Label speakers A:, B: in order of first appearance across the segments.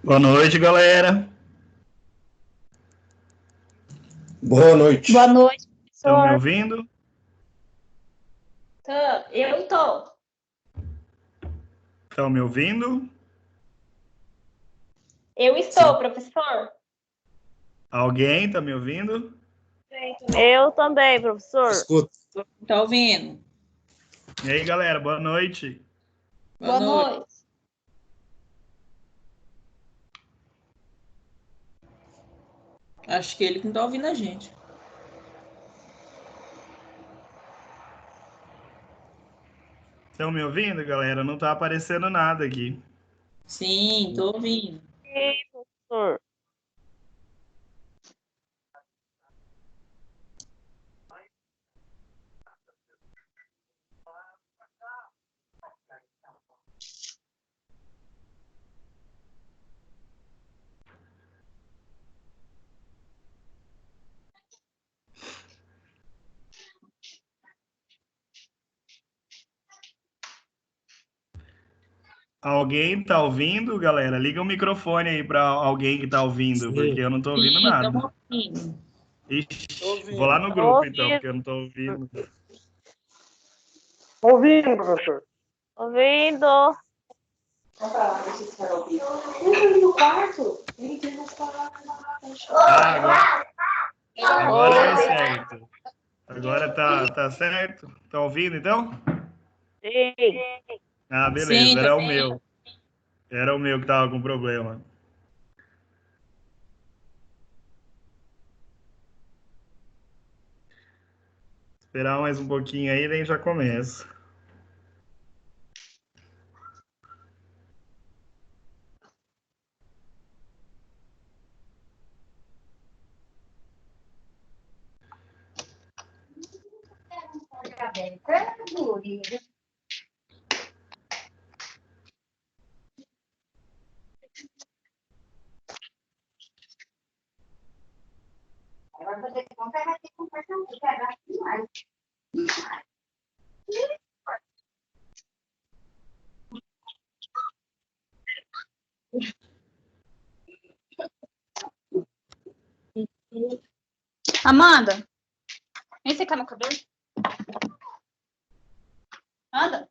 A: Boa noite, galera.
B: Boa noite.
C: Boa noite,
A: Estão me
C: professor.
A: ouvindo?
C: Eu tô.
A: Estão me ouvindo?
C: Eu estou, professor.
A: Alguém está me ouvindo?
D: Eu também, professor.
B: Escuta.
E: Tá ouvindo?
A: E aí, galera, boa noite.
C: Boa noite.
E: Acho que ele que não tá ouvindo a gente.
A: Estão me ouvindo, galera? Não está aparecendo nada aqui.
E: Sim, tô ouvindo.
D: Sim, professor.
A: Alguém está ouvindo, galera? Liga o microfone aí para alguém que está ouvindo,
B: Sim.
A: porque eu não estou ouvindo
E: Sim,
A: nada.
E: estamos ouvindo.
A: Ixi, vou lá no grupo então, porque eu não estou ouvindo.
F: Ouvindo, professor.
D: Ouvindo.
A: Agora deu certo. Agora tá certo? Tá ouvindo então?
D: Sim.
A: Ah, beleza,
E: Sim,
A: era
E: tá
A: o
E: bem.
A: meu. Era o meu que tava com problema. Esperar mais um pouquinho aí, daí já começa.
C: Amanda, vem secar meu cabelo. Anda.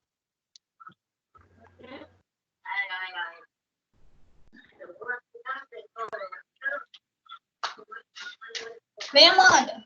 C: Vem, Amanda.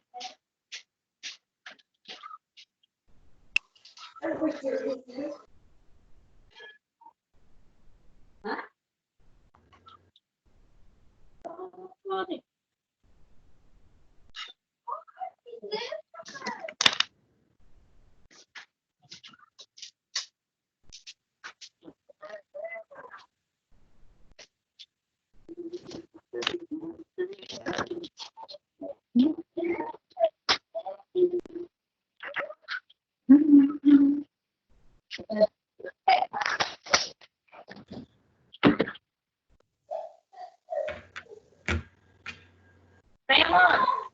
C: Vem, Amanda.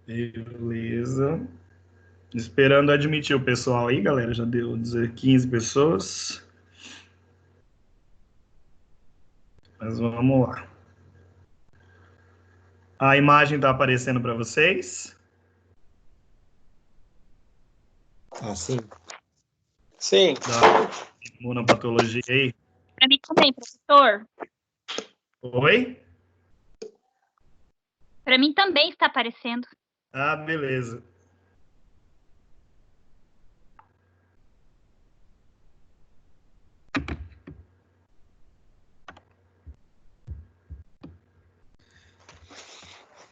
A: Beleza. Esperando admitir o pessoal aí, galera. Já deu 15 pessoas. Mas vamos lá. A imagem está aparecendo para vocês?
B: Ah, sim.
F: Sim.
A: Da imunopatologia aí?
C: Pra mim também, professor.
A: Oi?
C: Pra mim também está aparecendo.
A: Ah, beleza.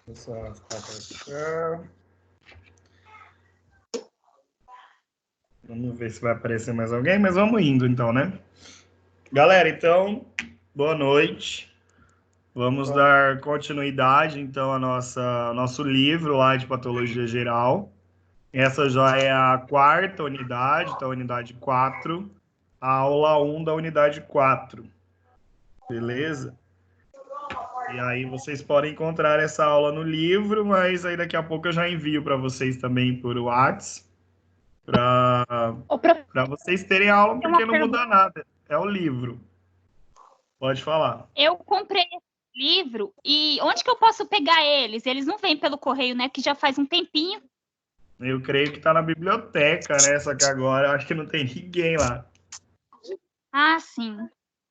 A: Pessoal, tá para cá. Vamos ver se vai aparecer mais alguém, mas vamos indo então, né? Galera, então, boa noite. Vamos dar continuidade, então, ao nosso livro lá de Patologia Geral. Essa já é a quarta unidade, então, unidade 4, a aula 1 da unidade 4. Beleza? E aí vocês podem encontrar essa aula no livro, mas aí daqui a pouco eu já envio para vocês também por WhatsApp, para vocês terem aula, porque não muda nada. É o livro. Pode falar.
C: Eu comprei esse livro e onde que eu posso pegar eles? Eles não vêm pelo correio, né? Que já faz um tempinho.
A: Eu creio que está na biblioteca, né? Só que agora eu acho que não tem ninguém lá.
C: Ah, sim.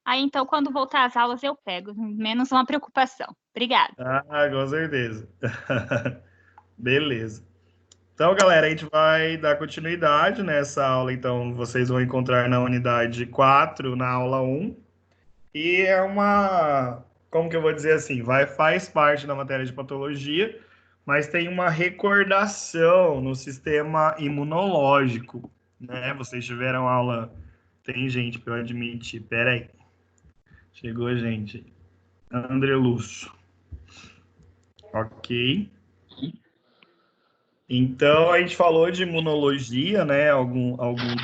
C: Aí, então, quando voltar às aulas, eu pego. Menos uma preocupação. Obrigada.
A: Ah, com certeza. Beleza. Então, galera, a gente vai dar continuidade nessa aula. Então, vocês vão encontrar na unidade 4, na aula 1. E é uma, como que eu vou dizer assim, faz parte da matéria de patologia, mas tem uma recordação no sistema imunológico, né? Vocês tiveram aula, tem gente para eu admitir, peraí, chegou gente, André Lúcio, ok. Então, a gente falou de imunologia, né, algum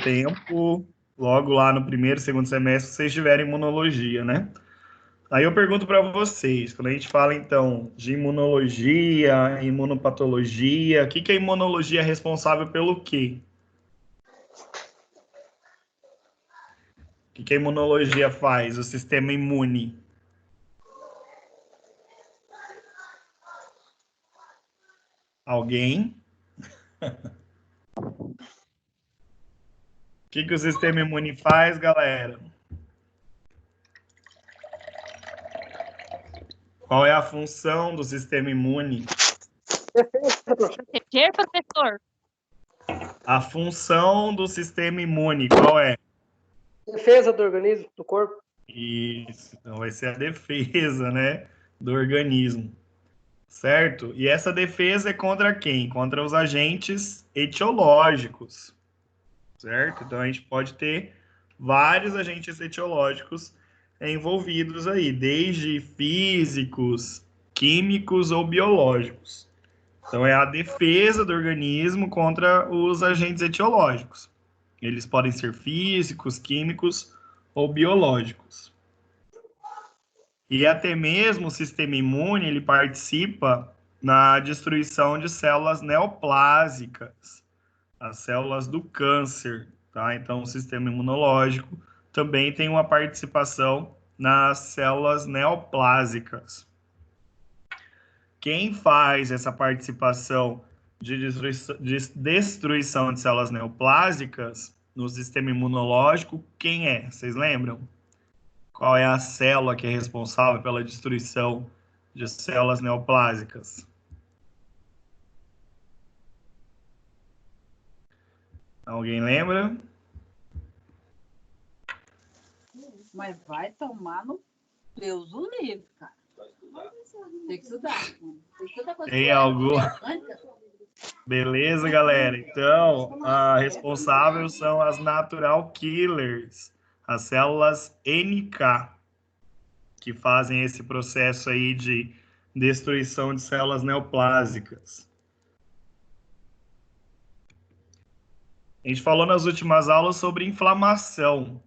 A: tempo, logo lá no primeiro, segundo semestre, vocês tiveram imunologia, né? Aí eu pergunto para vocês, quando a gente fala, então, de imunologia, imunopatologia, o que a imunologia é responsável pelo quê? O que a imunologia faz, o sistema imune? Alguém? O que o sistema imune faz, galera? Qual é a função do sistema imune?
C: Proteger, professor.
A: A função do sistema imune, qual é?
F: Defesa do organismo, do corpo.
A: Isso, então vai ser a defesa, né, do organismo, certo? E essa defesa é contra quem? Contra os agentes etiológicos, certo? Então a gente pode ter vários agentes etiológicos envolvidos aí, desde físicos, químicos ou biológicos. Então é a defesa do organismo contra os agentes etiológicos. Eles podem ser físicos, químicos ou biológicos. E até mesmo o sistema imune, ele participa na destruição de células neoplásicas, as células do câncer, tá? Então, o sistema imunológico também tem uma participação nas células neoplásicas. Quem faz essa participação de destruição de células neoplásicas no sistema imunológico, quem é? Vocês lembram? Qual é a célula que é responsável pela destruição de células neoplásicas? Alguém lembra?
G: Mas vai tomar no Deus o livre, cara. Tem que estudar. Tem que estudar coisa.
A: Tem algum? Beleza, galera? Então, a responsável são as natural killers, as células NK, que fazem esse processo aí de destruição de células neoplásicas. A gente falou nas últimas aulas sobre inflamação.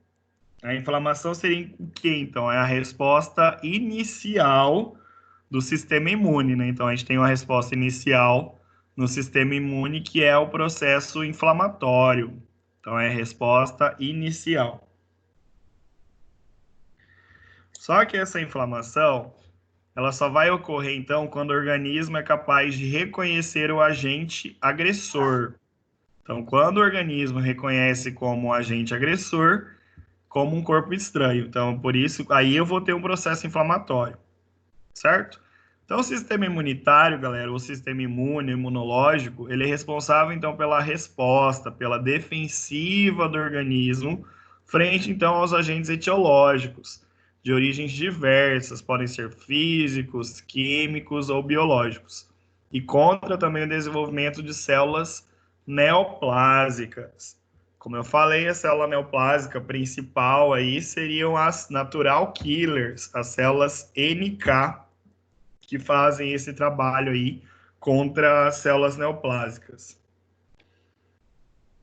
A: A inflamação seria o quê, então? É a resposta inicial do sistema imune, né? Então, a gente tem uma resposta inicial no sistema imune, que é o processo inflamatório. Então, é a resposta inicial. Só que essa inflamação, ela só vai ocorrer, então, quando o organismo é capaz de reconhecer o agente agressor. Então, quando o organismo reconhece como agente agressor, como um corpo estranho. Então, por isso, aí eu vou ter um processo inflamatório, certo? Então, o sistema imunitário, galera, o sistema imune, imunológico, ele é responsável, então, pela resposta, pela defensiva do organismo, frente, então, aos agentes etiológicos, de origens diversas, podem ser físicos, químicos ou biológicos, e contra também o desenvolvimento de células neoplásicas, Como eu falei, a célula neoplásica principal aí seriam as natural killers, as células NK, que fazem esse trabalho aí contra as células neoplásicas.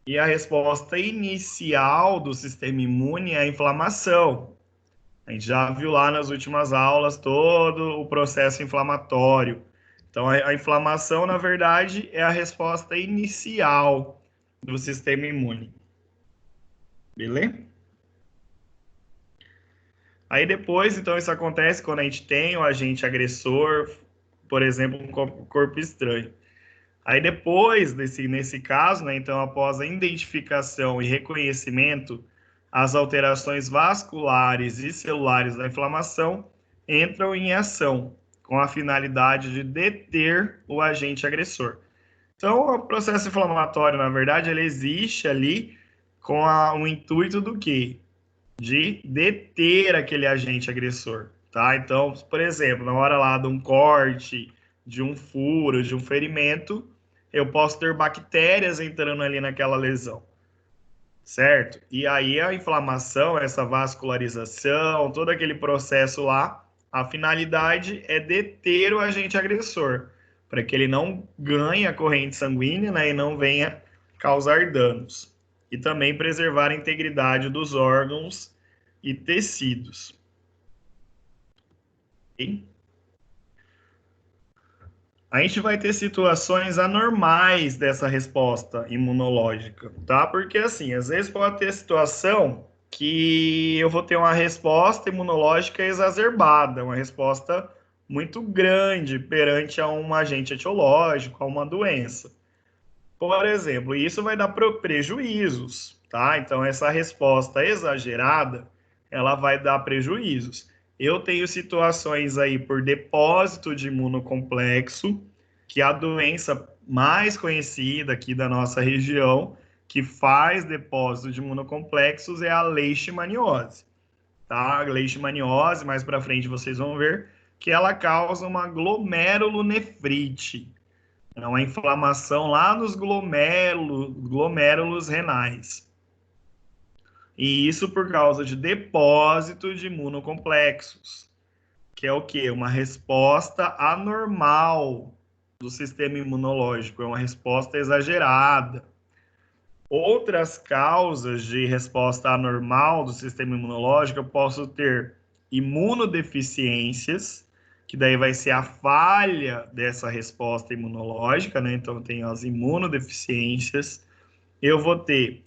A: E a resposta inicial do sistema imune é a inflamação. A gente já viu lá nas últimas aulas todo o processo inflamatório. Então, a inflamação, na verdade, é a resposta inicial do sistema imune. Beleza? Aí depois, então, isso acontece quando a gente tem o agente agressor, por exemplo, um corpo estranho. Aí depois, nesse caso, né, então, após a identificação e reconhecimento, as alterações vasculares e celulares da inflamação entram em ação, com a finalidade de deter o agente agressor. Então, o processo inflamatório, na verdade, ele existe ali com o intuito do quê? De deter aquele agente agressor, tá? Então, por exemplo, na hora lá de um corte, de um furo, de um ferimento, eu posso ter bactérias entrando ali naquela lesão, certo? E aí a inflamação, essa vascularização, todo aquele processo lá, a finalidade é deter o agente agressor, para que ele não ganhe a corrente sanguínea, né, e não venha causar danos. E também preservar a integridade dos órgãos e tecidos. Okay? A gente vai ter situações anormais dessa resposta imunológica, tá? Porque, assim, às vezes pode ter situação que eu vou ter uma resposta imunológica exacerbada, uma resposta muito grande perante a um agente etiológico, a uma doença. Por exemplo, isso vai dar prejuízos, tá? Então, essa resposta exagerada, ela vai dar prejuízos. Eu tenho situações aí por depósito de imunocomplexo, que a doença mais conhecida aqui da nossa região, que faz depósito de imunocomplexos, é a leishmaniose, tá? A leishmaniose, mais para frente vocês vão ver, que ela causa uma glomerulonefrite, é uma inflamação lá nos glomérulos renais. E isso por causa de depósito de imunocomplexos, que é o quê? Uma resposta anormal do sistema imunológico, é uma resposta exagerada. Outras causas de resposta anormal do sistema imunológico, eu posso ter imunodeficiências, que daí vai ser a falha dessa resposta imunológica, né? Então, tem as imunodeficiências. Eu vou ter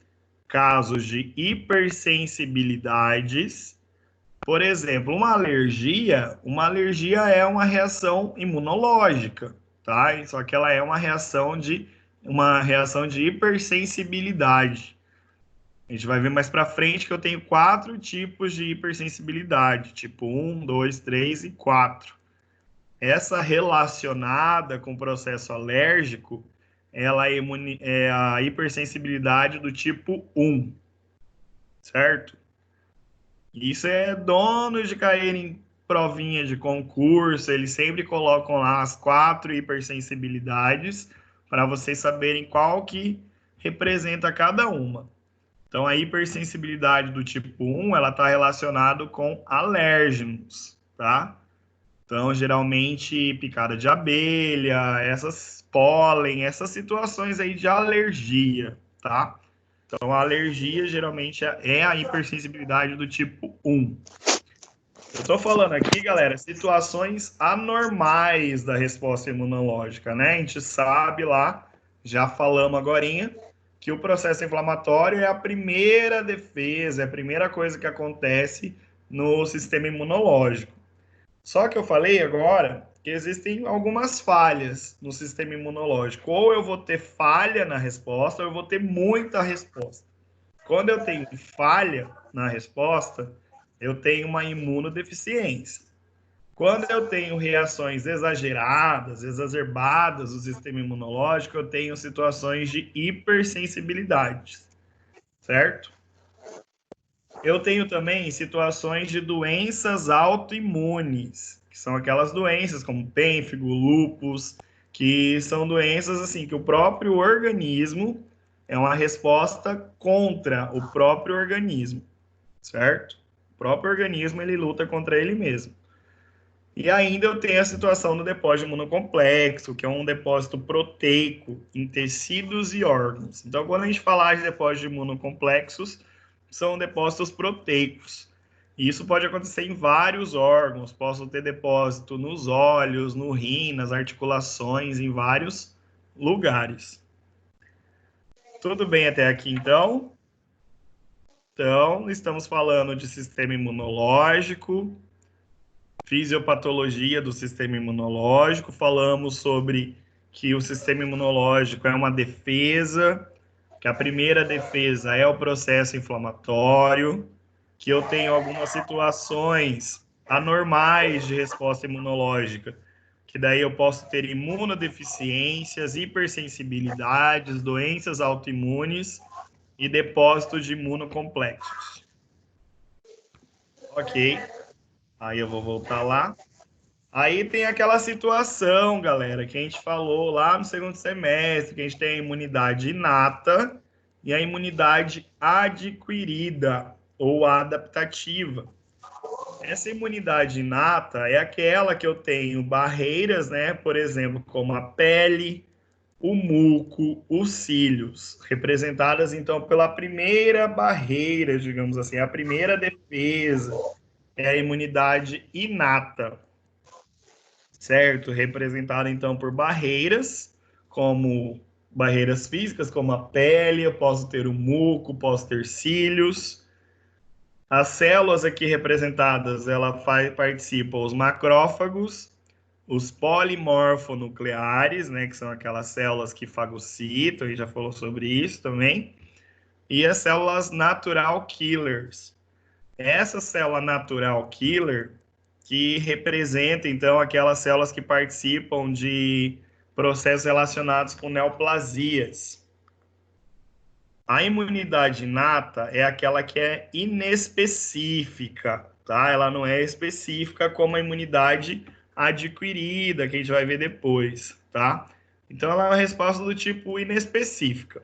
A: casos de hipersensibilidades. Por exemplo, uma alergia é uma reação imunológica, tá? Só que ela é uma reação de hipersensibilidade. A gente vai ver mais para frente que eu tenho 4 tipos de hipersensibilidade, tipo 1, 2, 3 e 4. Essa relacionada com o processo alérgico, ela é a hipersensibilidade do tipo 1, certo? Isso é dono de cair em provinha de concurso, eles sempre colocam lá as 4 hipersensibilidades para vocês saberem qual que representa cada uma. Então, a hipersensibilidade do tipo 1, ela está relacionada com alérgenos, tá? Então, geralmente, picada de abelha, pólen, essas situações aí de alergia, tá? Então, a alergia, geralmente, é a hipersensibilidade do tipo 1. Eu estou falando aqui, galera, situações anormais da resposta imunológica, né? A gente sabe lá, já falamos agorinha, que o processo inflamatório é a primeira defesa, é a primeira coisa que acontece no sistema imunológico. Só que eu falei agora que existem algumas falhas no sistema imunológico. Ou eu vou ter falha na resposta, ou eu vou ter muita resposta. Quando eu tenho falha na resposta, eu tenho uma imunodeficiência. Quando eu tenho reações exageradas, exacerbadas do sistema imunológico, eu tenho situações de hipersensibilidades, certo? Eu tenho também situações de doenças autoimunes, que são aquelas doenças como pênfigo, lúpus, que são doenças assim que o próprio organismo é uma resposta contra o próprio organismo, certo? O próprio organismo, ele luta contra ele mesmo. E ainda eu tenho a situação do depósito imunocomplexo, que é um depósito proteico em tecidos e órgãos. Então, quando a gente falar de depósitos imunocomplexos, são depósitos proteicos. E isso pode acontecer em vários órgãos. Posso ter depósito nos olhos, no rim, nas articulações, em vários lugares. Tudo bem até aqui, então? Então, estamos falando de sistema imunológico, fisiopatologia do sistema imunológico, falamos sobre que o sistema imunológico é uma defesa, que a primeira defesa é o processo inflamatório, que eu tenho algumas situações anormais de resposta imunológica, que daí eu posso ter imunodeficiências, hipersensibilidades, doenças autoimunes e depósitos de imunocomplexos. Ok. Aí eu vou voltar lá. Aí tem aquela situação, galera, que a gente falou lá no segundo semestre, que a gente tem a imunidade inata e a imunidade adquirida ou adaptativa. Essa imunidade inata é aquela que eu tenho barreiras, né? Por exemplo, como a pele, o muco, os cílios, representadas então pela primeira barreira, digamos assim, a primeira defesa, é a imunidade inata, certo? Representada então por barreiras, como barreiras físicas, como a pele, eu posso ter o muco, posso ter cílios. As células aqui representadas, participam os macrófagos, os polimorfonucleares, né, que são aquelas células que fagocitam, a gente já falou sobre isso também, e as células natural killers. Essa célula natural killer, que representa, então, aquelas células que participam de processos relacionados com neoplasias. A imunidade inata é aquela que é inespecífica, tá? Ela não é específica como a imunidade adquirida, que a gente vai ver depois, tá? Então, ela é uma resposta do tipo inespecífica.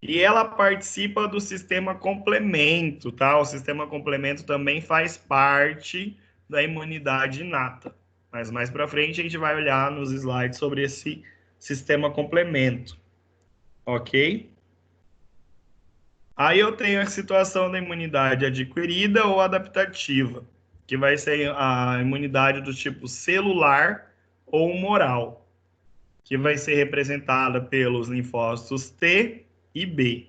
A: E ela participa do sistema complemento, tá? O sistema complemento também faz parte da imunidade inata. Mas mais para frente a gente vai olhar nos slides sobre esse sistema complemento. Ok? Aí eu tenho a situação da imunidade adquirida ou adaptativa, que vai ser a imunidade do tipo celular ou humoral, que vai ser representada pelos linfócitos T e B,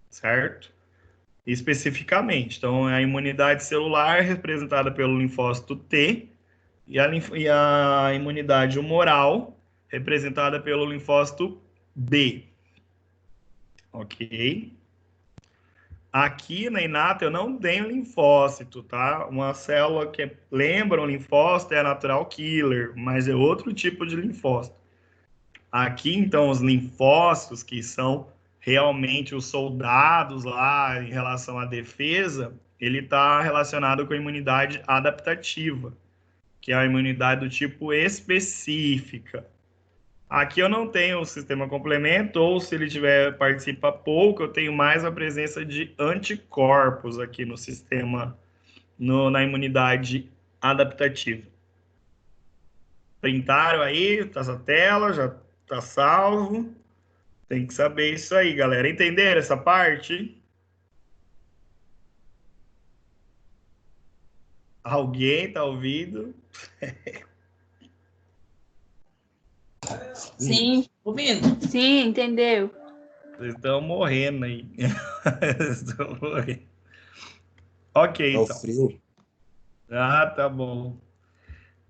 A: certo? Especificamente. Então, a imunidade celular é representada pelo linfócito T e a imunidade humoral representada pelo linfócito B. Ok? Aqui na inata eu não tenho linfócito, tá? Uma célula que lembra um linfócito é a natural killer, mas é outro tipo de linfócito. Aqui, então, os linfócitos, que são realmente os soldados lá em relação à defesa, ele está relacionado com a imunidade adaptativa, que é a imunidade do tipo específica. Aqui eu não tenho o sistema complemento, ou se ele participa pouco, eu tenho mais a presença de anticorpos aqui no sistema, na imunidade adaptativa. Printaram aí, tá essa tela, já tá salvo. Tem que saber isso aí, galera. Entenderam essa parte? Alguém tá ouvindo?
E: Sim, ouvindo.
C: Sim, entendeu?
A: Vocês estão morrendo aí. Estão morrendo. Ok,
B: É o
A: então.
B: frio.
A: Ah, tá bom.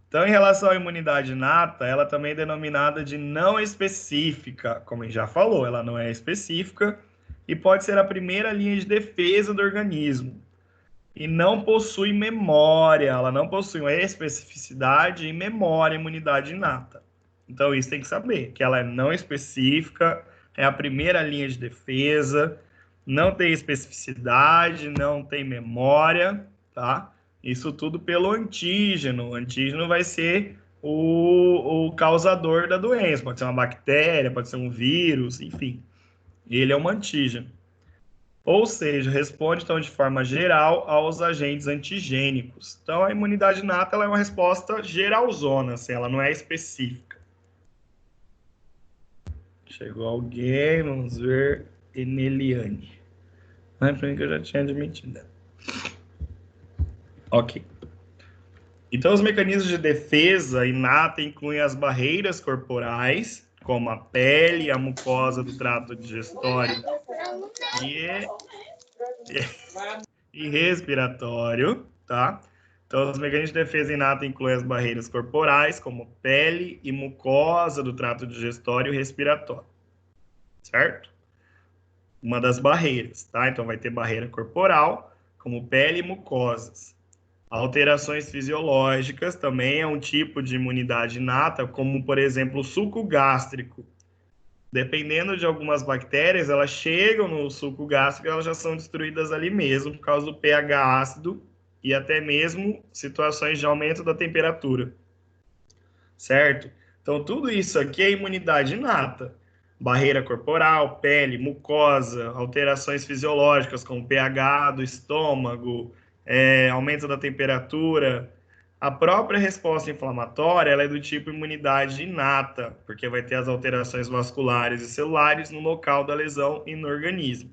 A: Então, em relação à imunidade inata, ela também é denominada de não específica, como a gente já falou, ela não é específica e pode ser a primeira linha de defesa do organismo. E não possui memória, ela não possui uma especificidade e memória, imunidade inata. Então, isso tem que saber, que ela é não específica, é a primeira linha de defesa, não tem especificidade, não tem memória, tá? Isso tudo pelo antígeno. O antígeno vai ser o causador da doença. Pode ser uma bactéria, pode ser um vírus, enfim. Ele é um antígeno. Ou seja, responde, então, de forma geral aos agentes antigênicos. Então, a imunidade inata ela é uma resposta geralzona, assim, ela não é específica. Chegou alguém, vamos ver, Eneliane. Para mim que eu já tinha admitido. Ok. Então, os mecanismos de defesa inata incluem as barreiras corporais, como a pele, a mucosa do trato digestório e respiratório, tá? Então, os mecanismos de defesa inata incluem as barreiras corporais, como pele e mucosa do trato digestório e respiratório, certo? Uma das barreiras, tá? Então, vai ter barreira corporal, como pele e mucosas. Alterações fisiológicas também é um tipo de imunidade inata, como, por exemplo, o suco gástrico. Dependendo de algumas bactérias, elas chegam no suco gástrico e elas já são destruídas ali mesmo, por causa do pH ácido e até mesmo situações de aumento da temperatura. Certo? Então, tudo isso aqui é imunidade inata. Barreira corporal, pele, mucosa, alterações fisiológicas, como pH do estômago, aumento da temperatura. A própria resposta inflamatória ela é do tipo imunidade inata, porque vai ter as alterações vasculares e celulares no local da lesão e no organismo.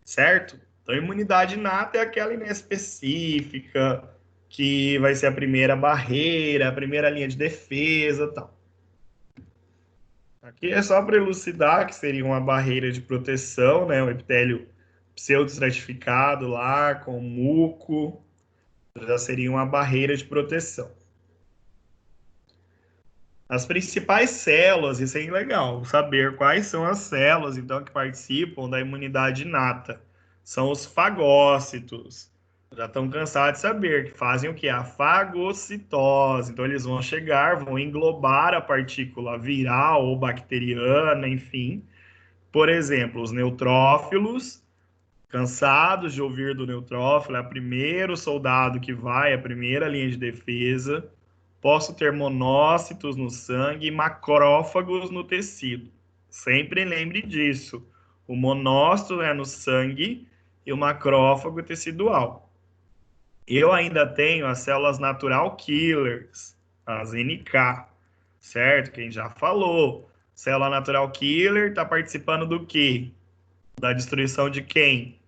A: Certo? Então, imunidade inata é aquela inespecífica, que vai ser a primeira barreira, a primeira linha de defesa e tal. Aqui é só para elucidar que seria uma barreira de proteção, né? Um epitélio pseudoestratificado lá, com muco, já seria uma barreira de proteção. As principais células, isso é legal, saber quais são as células, então, que participam da imunidade inata. São os fagócitos. Já estão cansados de saber que fazem o que? A fagocitose. Então, eles vão chegar, vão englobar a partícula viral ou bacteriana, enfim. Por exemplo, os neutrófilos, cansados de ouvir do neutrófilo, é o primeiro soldado que vai, a primeira linha de defesa. Posso ter monócitos no sangue e macrófagos no tecido. Sempre lembre disso. O monócito é no sangue e o macrófago tecidual. Eu ainda tenho as células natural killers, as NK, certo? Quem já falou. Célula natural killer está participando do quê? Da destruição de quem?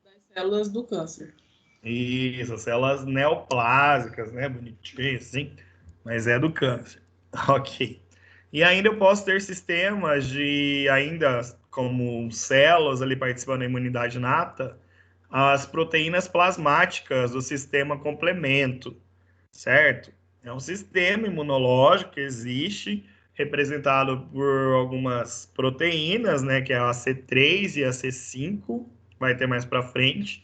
E: Das células do câncer.
A: Isso, células neoplásicas, né? Bonitinho assim, mas é do câncer. Ok. E ainda eu posso ter sistemas de, ainda como células ali participando da imunidade inata, as proteínas plasmáticas do sistema complemento, certo? É um sistema imunológico que existe, representado por algumas proteínas, né? Que é a C3 e a C5, vai ter mais para frente,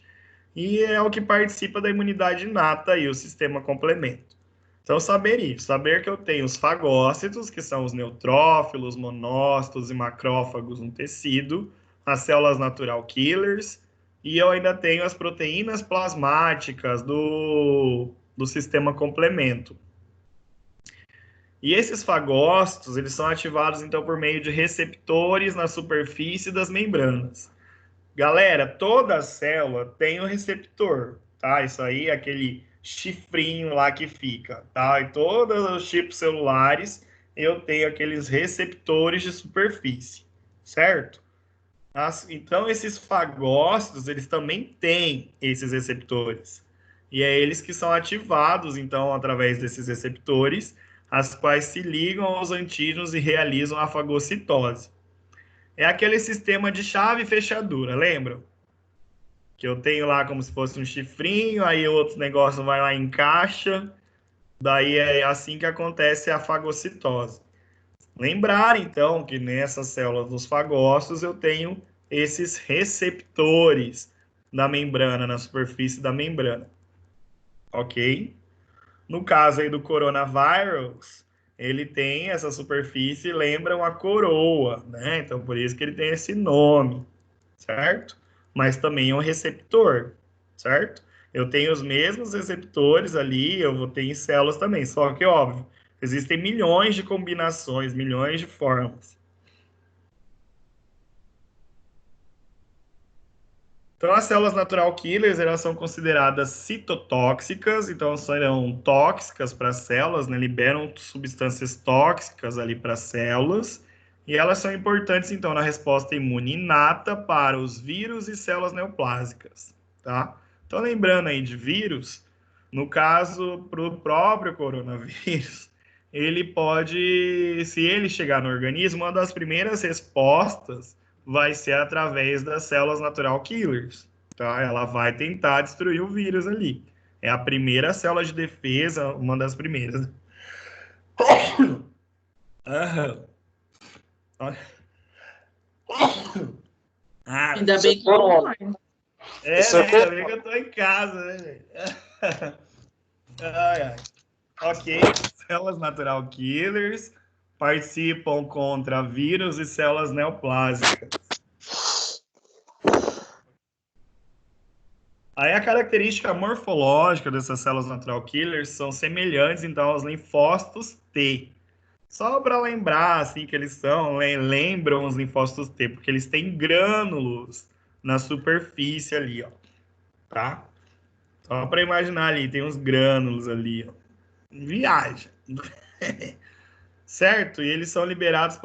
A: e é o que participa da imunidade inata e o sistema complemento. Então, saber isso, saber que eu tenho os fagócitos, que são os neutrófilos, monócitos e macrófagos no tecido, as células natural killers, e eu ainda tenho as proteínas plasmáticas do sistema complemento. E esses fagócitos, eles são ativados, então, por meio de receptores na superfície das membranas. Galera, toda célula tem um receptor, tá? Isso aí é aquele chifrinho lá que fica, tá? E todos os tipos celulares, eu tenho aqueles receptores de superfície, certo? Então, esses fagócitos, eles também têm esses receptores. E é eles que são ativados, então, através desses receptores, as quais se ligam aos antígenos e realizam a fagocitose. É aquele sistema de chave e fechadura, lembram? Que eu tenho lá como se fosse um chifrinho, aí outro negócio vai lá e encaixa, daí é assim que acontece a fagocitose. Lembrar, então, que nessas células dos fagócitos eu tenho esses receptores na membrana, na superfície da membrana. Ok? No caso aí do coronavírus, ele tem essa superfície, lembra uma coroa, né? Então, por isso que ele tem esse nome, certo? Mas também é um receptor, certo? Eu tenho os mesmos receptores ali, eu vou ter em células também, só que, óbvio, Existem milhões de combinações, milhões de formas. Então, as células natural killers, elas são consideradas citotóxicas, então serão tóxicas para as células, né? Liberam substâncias tóxicas ali para as células, e elas são importantes, então, na resposta imune inata para os vírus e células neoplásicas, tá? Então, lembrando aí de vírus, no caso, para o próprio coronavírus, ele pode, se ele chegar no organismo, uma das primeiras respostas vai ser através das células natural killers, tá? Ela vai tentar destruir o vírus ali. É a primeira célula de defesa, uma das primeiras.
E: Ainda bem que não vai.
A: Ainda bem que eu tô em casa, né, velho? Ok, células natural killers participam contra vírus e células neoplásicas. Aí a característica morfológica dessas células natural killers são semelhantes, então, aos linfócitos T. Só para lembrar, assim, que eles são, lembram os linfócitos T, porque eles têm grânulos na superfície ali, ó, tá? Só para imaginar ali, tem uns grânulos ali, ó. Viagem. Certo? E eles são liberados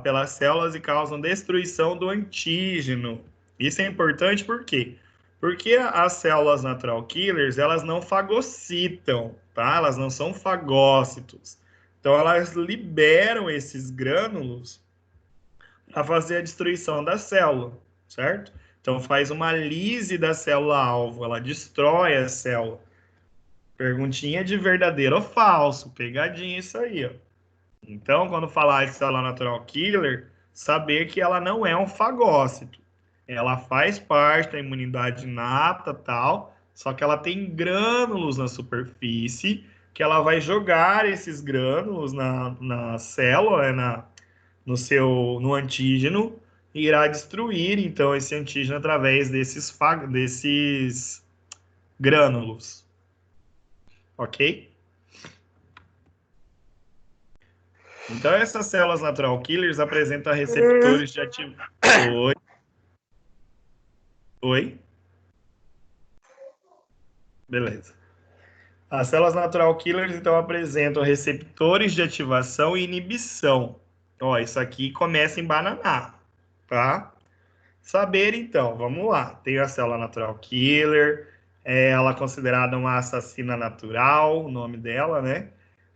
A: pelas células e causam destruição do antígeno. Isso é importante por quê? Porque as células natural killers, elas não fagocitam, tá? Elas não são fagócitos. Então, elas liberam esses grânulos para fazer a destruição da célula, certo? Então, faz uma lise da célula-alvo, ela destrói a célula. Perguntinha de verdadeiro ou falso, pegadinha isso aí, ó. Então, quando falar de célula natural killer, saber que ela não é um fagócito. Ela faz parte da imunidade inata, tal, só que ela tem grânulos na superfície, que ela vai jogar esses grânulos na célula, no antígeno, e irá destruir, então, esse antígeno através desses grânulos. Ok? Então, essas células natural killers apresentam receptores de ativação. Oi? Beleza. As células natural killers, então, apresentam receptores de ativação e inibição. Ó, isso aqui começa em bananar, tá? Saber, então, vamos lá. Tem a célula natural killer, ela é considerada uma assassina natural, o nome dela, né?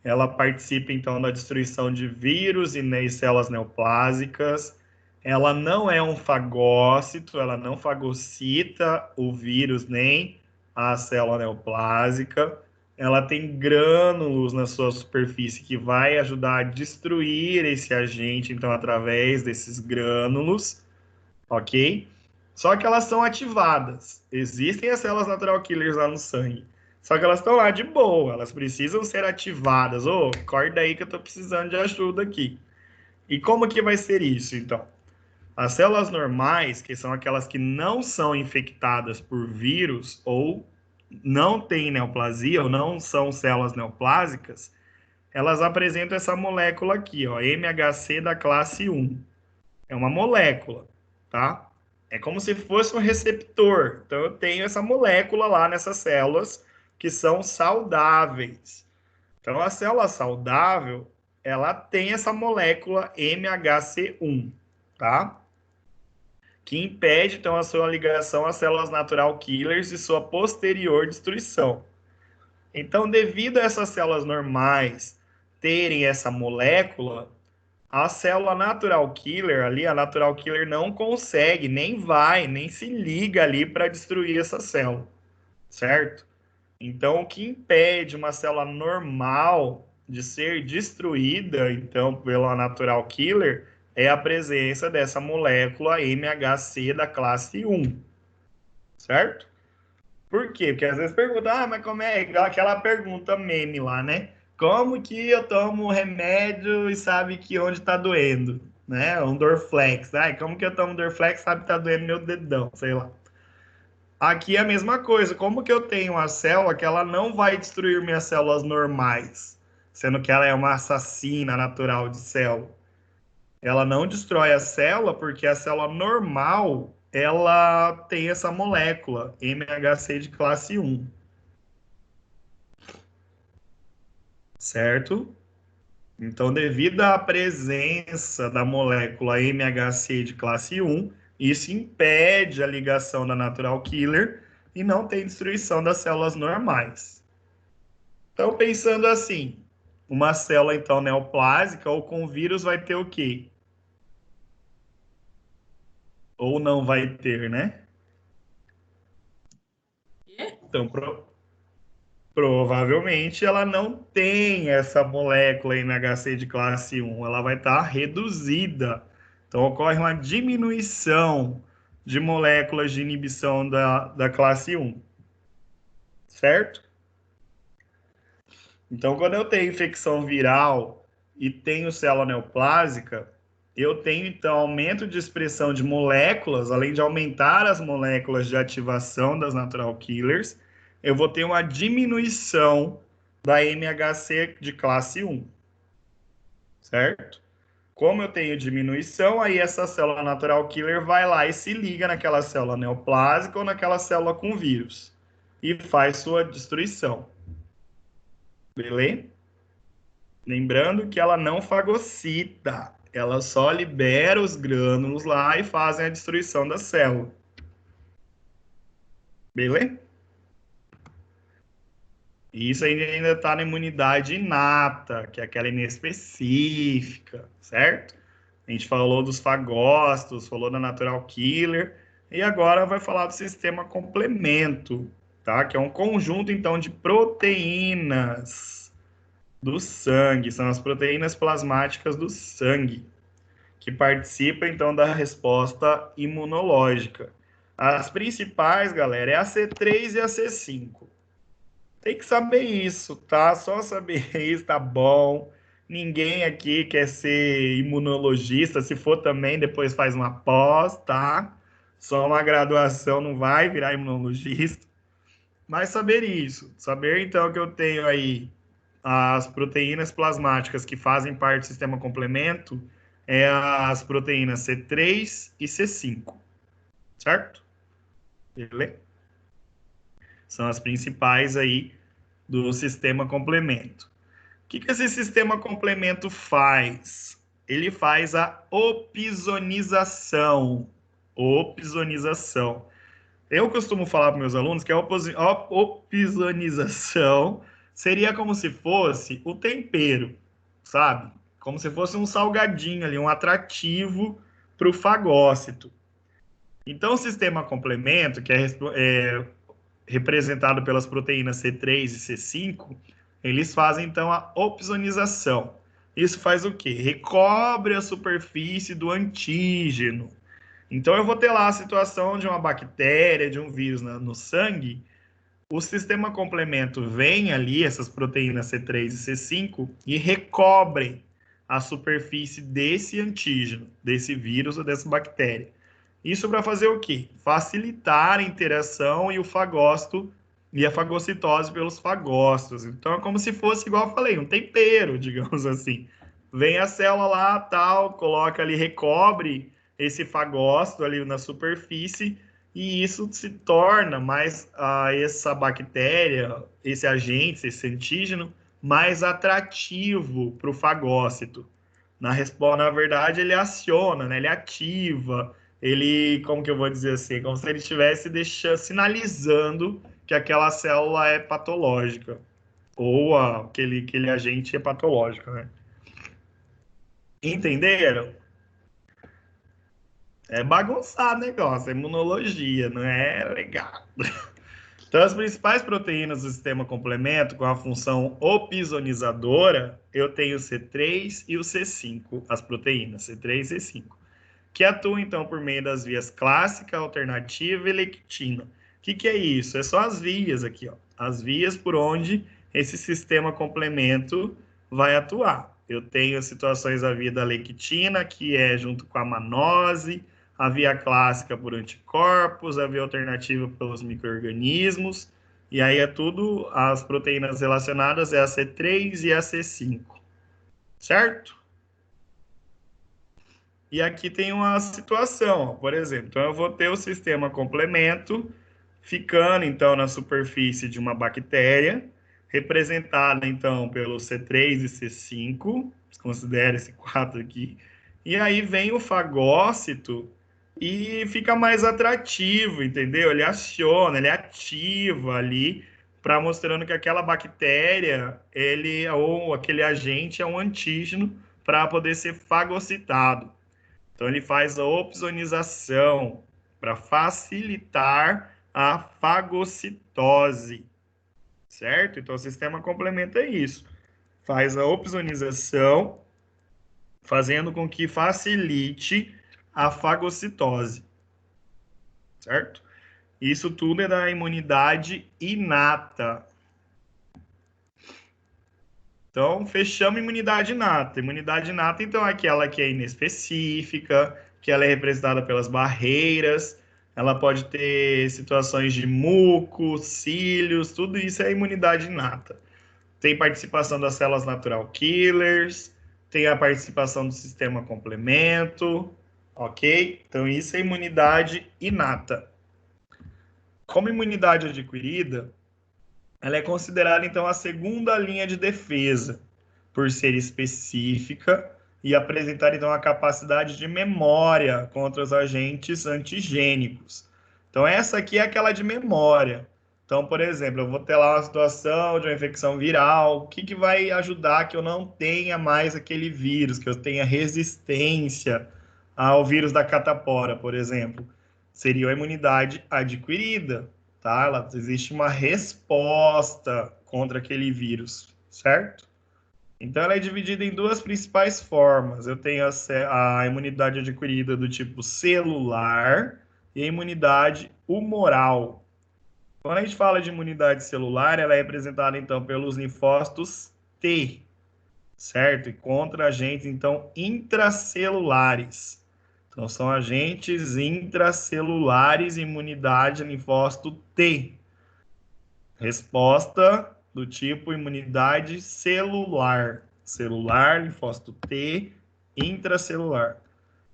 A: Ela participa, então, da destruição de vírus e células neoplásicas. Ela não é um fagócito, ela não fagocita o vírus nem a célula neoplásica. Ela tem grânulos na sua superfície que vai ajudar a destruir esse agente, então, através desses grânulos, ok? Só que elas são ativadas. Existem as células natural killers lá no sangue. Só que elas estão lá de boa, elas precisam ser ativadas. Ô, acorda aí que eu estou precisando de ajuda aqui. E como que vai ser isso, então? As células normais, que são aquelas que não são infectadas por vírus ou não têm neoplasia ou não são células neoplásicas, elas apresentam essa molécula aqui, ó, MHC da classe 1. É uma molécula, tá? É como se fosse um receptor. Então, eu tenho essa molécula lá nessas células que são saudáveis. Então, a célula saudável, ela tem essa molécula MHC1, tá? Que impede, então, a sua ligação às células natural killers e sua posterior destruição. Então, devido a essas células normais terem essa molécula, a célula natural killer ali, a natural killer não consegue, nem se liga ali para destruir essa célula, certo? Então, o que impede uma célula normal de ser destruída, então, pela natural killer, é a presença dessa molécula MHC da classe 1, certo? Por quê? Porque às vezes perguntam, mas como é? Aquela pergunta meme lá, né? Como que eu tomo remédio e sabe que onde está doendo? Né? Um Dorflex. Como que eu tomo Dorflex e sabe que está doendo meu dedão? Sei lá. Aqui é a mesma coisa. Como que eu tenho uma célula que ela não vai destruir minhas células normais? sendo que ela é uma assassina natural de célula. Ela não destrói a célula porque a célula normal, ela tem essa molécula, MHC de classe 1. Certo? Então, devido à presença da molécula MHC de classe 1, isso impede a ligação da natural killer e não tem destruição das células normais. Então, pensando assim, uma célula, então, neoplásica ou com vírus vai ter o quê? Ou não vai ter, né? Então, provavelmente ela não tem essa molécula MHC de classe 1, ela vai estar reduzida. Então, ocorre uma diminuição de moléculas de inibição da classe 1. Certo? Então, quando eu tenho infecção viral e tenho célula neoplásica, eu tenho, então, aumento de expressão de moléculas, além de aumentar as moléculas de ativação das natural killers, eu vou ter uma diminuição da MHC de classe 1. Certo? Como eu tenho diminuição, aí essa célula natural killer vai lá e se liga naquela célula neoplásica ou naquela célula com vírus e faz sua destruição. Beleza? Lembrando que ela não fagocita, ela só libera os grânulos lá e fazem a destruição da célula. Beleza? E isso ainda está na imunidade inata, que é aquela inespecífica, certo? A gente falou dos fagócitos, falou da natural killer, e agora vai falar do sistema complemento, tá? Que é um conjunto, então, de proteínas do sangue, são as proteínas plasmáticas do sangue, que participam, então, da resposta imunológica. As principais, galera, é a C3 e a C5. Tem que saber isso, tá? Só saber isso tá bom. Ninguém aqui quer ser imunologista. Se for também, depois faz uma pós, tá? Só uma graduação não vai virar imunologista. Mas saber isso. Saber, então, que eu tenho aí as proteínas plasmáticas que fazem parte do sistema complemento é as proteínas C3 e C5. Certo? Beleza? São as principais aí do sistema complemento. O que esse sistema complemento faz? Ele faz a opsonização. Opsonização. Eu costumo falar para meus alunos que a opsonização seria como se fosse o tempero, sabe? Como se fosse um salgadinho ali, um atrativo para o fagócito. Então, o sistema complemento, que é representado pelas proteínas C3 e C5, eles fazem, então, a opsonização. Isso faz o quê? Recobre a superfície do antígeno. Então, eu vou ter lá a situação de uma bactéria, de um vírus no sangue, o sistema complemento vem ali, essas proteínas C3 e C5, e recobrem a superfície desse antígeno, desse vírus ou dessa bactéria. Isso para fazer o quê? Facilitar a interação e o fagócito e a fagocitose pelos fagócitos. Então, é como se fosse, igual eu falei, um tempero, digamos assim. Vem a célula lá, tal, coloca ali, recobre esse fagócito ali na superfície, e isso se torna mais essa bactéria, esse agente, esse antígeno, mais atrativo para o fagócito. Na verdade, ele aciona, né? Ele ativa, ele, como que eu vou dizer assim, como se ele estivesse sinalizando que aquela célula é patológica, ou aquele agente é patológico, né? Entenderam? É bagunçado o negócio, é imunologia, não é legal. Então, as principais proteínas do sistema complemento, com a função opsonizadora, eu tenho o C3 e o C5, as proteínas C3 e C5, que atuam, então, por meio das vias clássica, alternativa e lectina. O que é isso? É só as vias aqui, ó. As vias por onde esse sistema complemento vai atuar. Eu tenho situações da via da lectina, que é junto com a manose, a via clássica por anticorpos, a via alternativa pelos micro-organismos, E aí é tudo, as proteínas relacionadas é a C3 e a C5, certo? E aqui tem uma situação, por exemplo, então eu vou ter o sistema complemento ficando, então, na superfície de uma bactéria, representada, então, pelo C3 e C5, considere esse 4 aqui, e aí vem o fagócito e fica mais atrativo, entendeu? Ele aciona, ele ativa ali, para mostrando que aquela bactéria, ele ou aquele agente é um antígeno para poder ser fagocitado. Então, ele faz a opsonização para facilitar a fagocitose, certo? Então, o sistema complementa isso. Faz a opsonização, fazendo com que facilite a fagocitose, certo? Isso tudo é da imunidade inata. Então, fechamos imunidade inata. Imunidade inata, então, é aquela que é inespecífica, que ela é representada pelas barreiras, ela pode ter situações de muco, cílios, tudo isso é imunidade inata. Tem participação das células natural killers, tem a participação do sistema complemento, ok? Então, isso é imunidade inata. Como imunidade adquirida, ela é considerada, então, a segunda linha de defesa, por ser específica e apresentar, então, a capacidade de memória contra os agentes antigênicos. Então, essa aqui é aquela de memória. Então, por exemplo, eu vou ter lá uma situação de uma infecção viral, o que vai ajudar que eu não tenha mais aquele vírus, que eu tenha resistência ao vírus da catapora, por exemplo? Seria a imunidade adquirida. Tá? Existe uma resposta contra aquele vírus, certo? Então, ela é dividida em duas principais formas. Eu tenho a imunidade adquirida do tipo celular e a imunidade humoral. Quando a gente fala de imunidade celular, ela é representada, então, pelos linfócitos T, certo? E contra agentes, então, intracelulares. Então, são agentes intracelulares, imunidade linfócito T. Resposta do tipo imunidade celular. Celular, linfócito T, intracelular.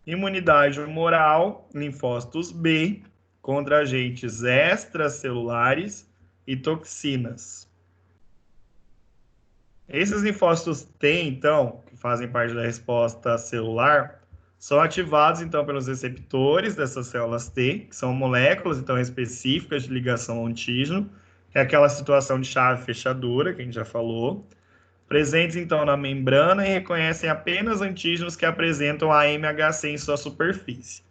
A: Imunidade humoral, linfócitos B, contra agentes extracelulares e toxinas. Esses linfócitos T, então, que fazem parte da resposta celular, são ativados, então, pelos receptores dessas células T, que são moléculas, então, específicas de ligação ao antígeno, que é aquela situação de chave fechadura, que a gente já falou, presentes, então, na membrana e reconhecem apenas antígenos que apresentam a MHC em sua superfície.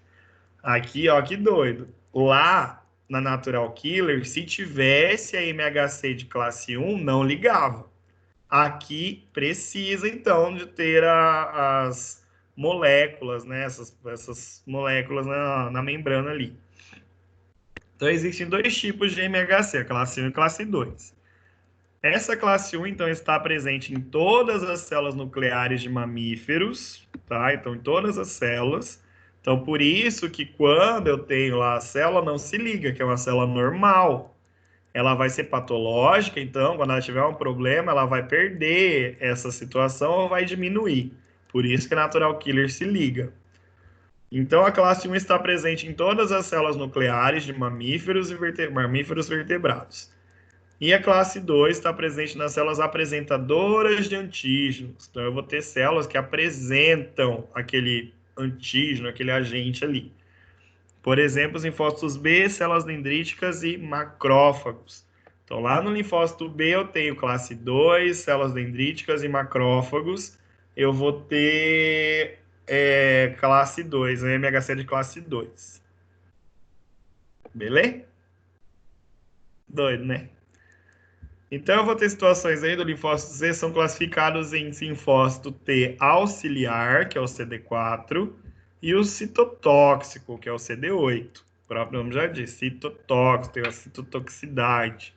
A: Aqui, ó, que doido. Lá, na Natural Killer, se tivesse a MHC de classe 1, não ligava. Aqui, precisa, então, de ter as moléculas, né? Essas moléculas na membrana ali. Então, existem dois tipos de MHC, a classe 1 e a classe 2. Essa classe 1, então, está presente em todas as células nucleares de mamíferos, tá? Então, em todas as células. Então, por isso que quando eu tenho lá a célula, não se liga, que é uma célula normal. Ela vai ser patológica, então, quando ela tiver um problema, ela vai perder essa situação ou vai diminuir. Por isso que a Natural Killer se liga. Então, a classe 1 está presente em todas as células nucleares de mamíferos e mamíferos vertebrados. E a classe 2 está presente nas células apresentadoras de antígenos. Então, eu vou ter células que apresentam aquele antígeno, aquele agente ali. Por exemplo, os linfócitos B, células dendríticas e macrófagos. Então, lá no linfócito B, eu tenho classe 2, células dendríticas e macrófagos. Eu vou ter classe 2, né? MHC de classe 2. Beleza? Doido, né? Então, eu vou ter situações aí do linfócito C, são classificados em linfócito T auxiliar, que é o CD4, e o citotóxico, que é o CD8. O próprio nome já diz, citotóxico, tem a citotoxicidade.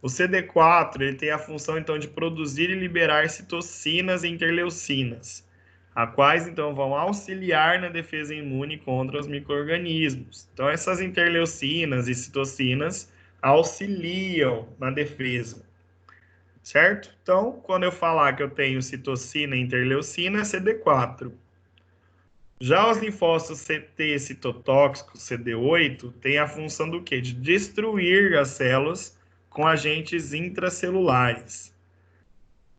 A: O CD4 ele tem a função, então, de produzir e liberar citocinas e interleucinas, as quais, então, vão auxiliar na defesa imune contra os micro-organismos. Então, essas interleucinas e citocinas auxiliam na defesa, certo? Então, quando eu falar que eu tenho citocina e interleucina, é CD4. Já os linfócitos CT citotóxicos, CD8, têm a função do quê? De destruir as células com agentes intracelulares.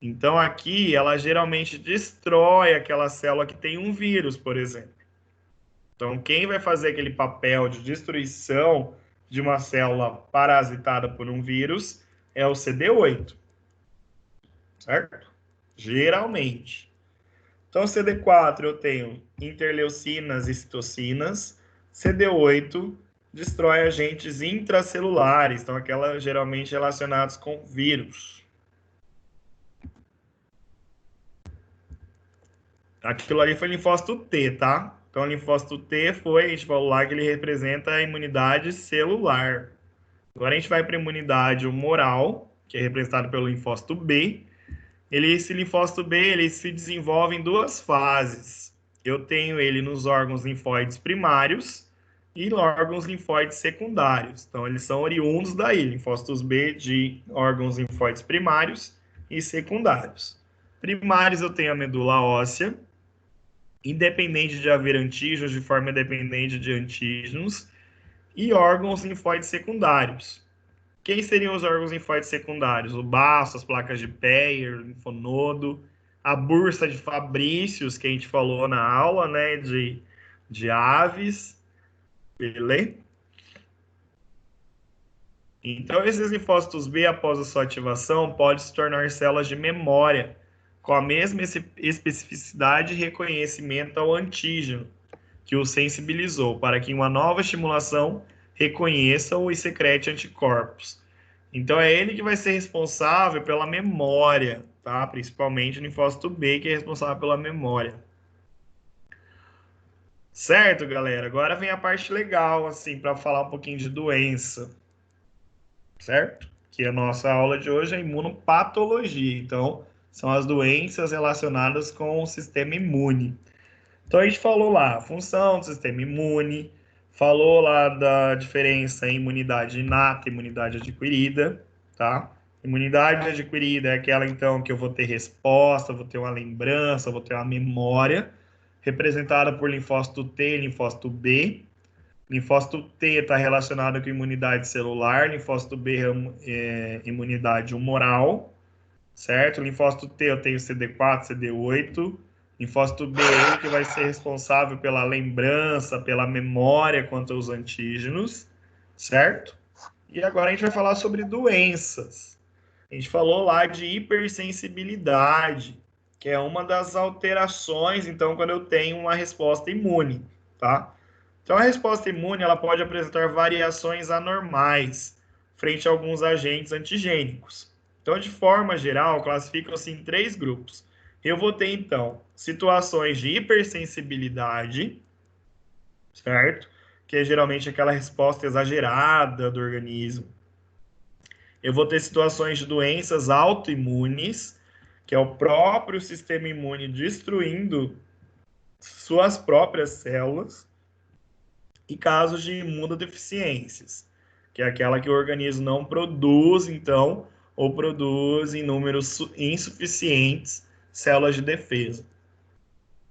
A: Então, aqui, ela geralmente destrói aquela célula que tem um vírus, por exemplo. Então, quem vai fazer aquele papel de destruição de uma célula parasitada por um vírus é o CD8, certo? Geralmente. Então, CD4 eu tenho interleucinas e citocinas, CD8 destrói agentes intracelulares, então aquelas geralmente relacionadas com vírus. Aquilo ali foi linfócito T, tá? Então, o linfócito T foi, a gente falou lá que ele representa a imunidade celular. Agora a gente vai para a imunidade humoral, que é representado pelo linfócito B. Esse linfócito B, ele se desenvolve em duas fases. Eu tenho ele nos órgãos linfóides primários e órgãos linfóides secundários. Então, eles são oriundos daí, linfócitos B de órgãos linfóides primários e secundários. Primários eu tenho a medula óssea, independente de haver antígenos, de forma independente de antígenos, e órgãos linfóides secundários. Quem seriam os órgãos linfóides secundários? O baço, as placas de Peyer, o linfonodo, a bursa de Fabrícios, que a gente falou na aula, né, de aves, beleza? Então, esses linfócitos B, após a sua ativação, podem se tornar células de memória, com a mesma especificidade e reconhecimento ao antígeno que o sensibilizou, para que uma nova estimulação reconheça-o e secrete anticorpos. Então, é ele que vai ser responsável pela memória, tá? Principalmente o linfócito B, que é responsável pela memória. Certo, galera? Agora vem a parte legal, assim, para falar um pouquinho de doença. Certo? Que a nossa aula de hoje é imunopatologia. Então, são as doenças relacionadas com o sistema imune. Então, a gente falou lá a função do sistema imune, falou lá da diferença em imunidade inata e imunidade adquirida, tá? Imunidade adquirida é aquela, então, que eu vou ter resposta, vou ter uma lembrança, vou ter uma memória, representada por linfócito T e linfócito B. Linfócito T está relacionado com imunidade celular, linfócito B é imunidade humoral, certo? Linfócito T eu tenho CD4, CD8. Linfócito B é ele que vai ser responsável pela lembrança, pela memória quanto aos antígenos, certo? E agora a gente vai falar sobre doenças. A gente falou lá de hipersensibilidade, que é uma das alterações, então, quando eu tenho uma resposta imune, tá? Então, a resposta imune ela pode apresentar variações anormais frente a alguns agentes antigênicos. Então, de forma geral, classificam-se em 3 grupos. Eu vou ter, então, situações de hipersensibilidade, certo? Que é geralmente aquela resposta exagerada do organismo. Eu vou ter situações de doenças autoimunes, que é o próprio sistema imune destruindo suas próprias células. E casos de imunodeficiências, que é aquela que o organismo não produz, então, ou produz em números insuficientes células de defesa,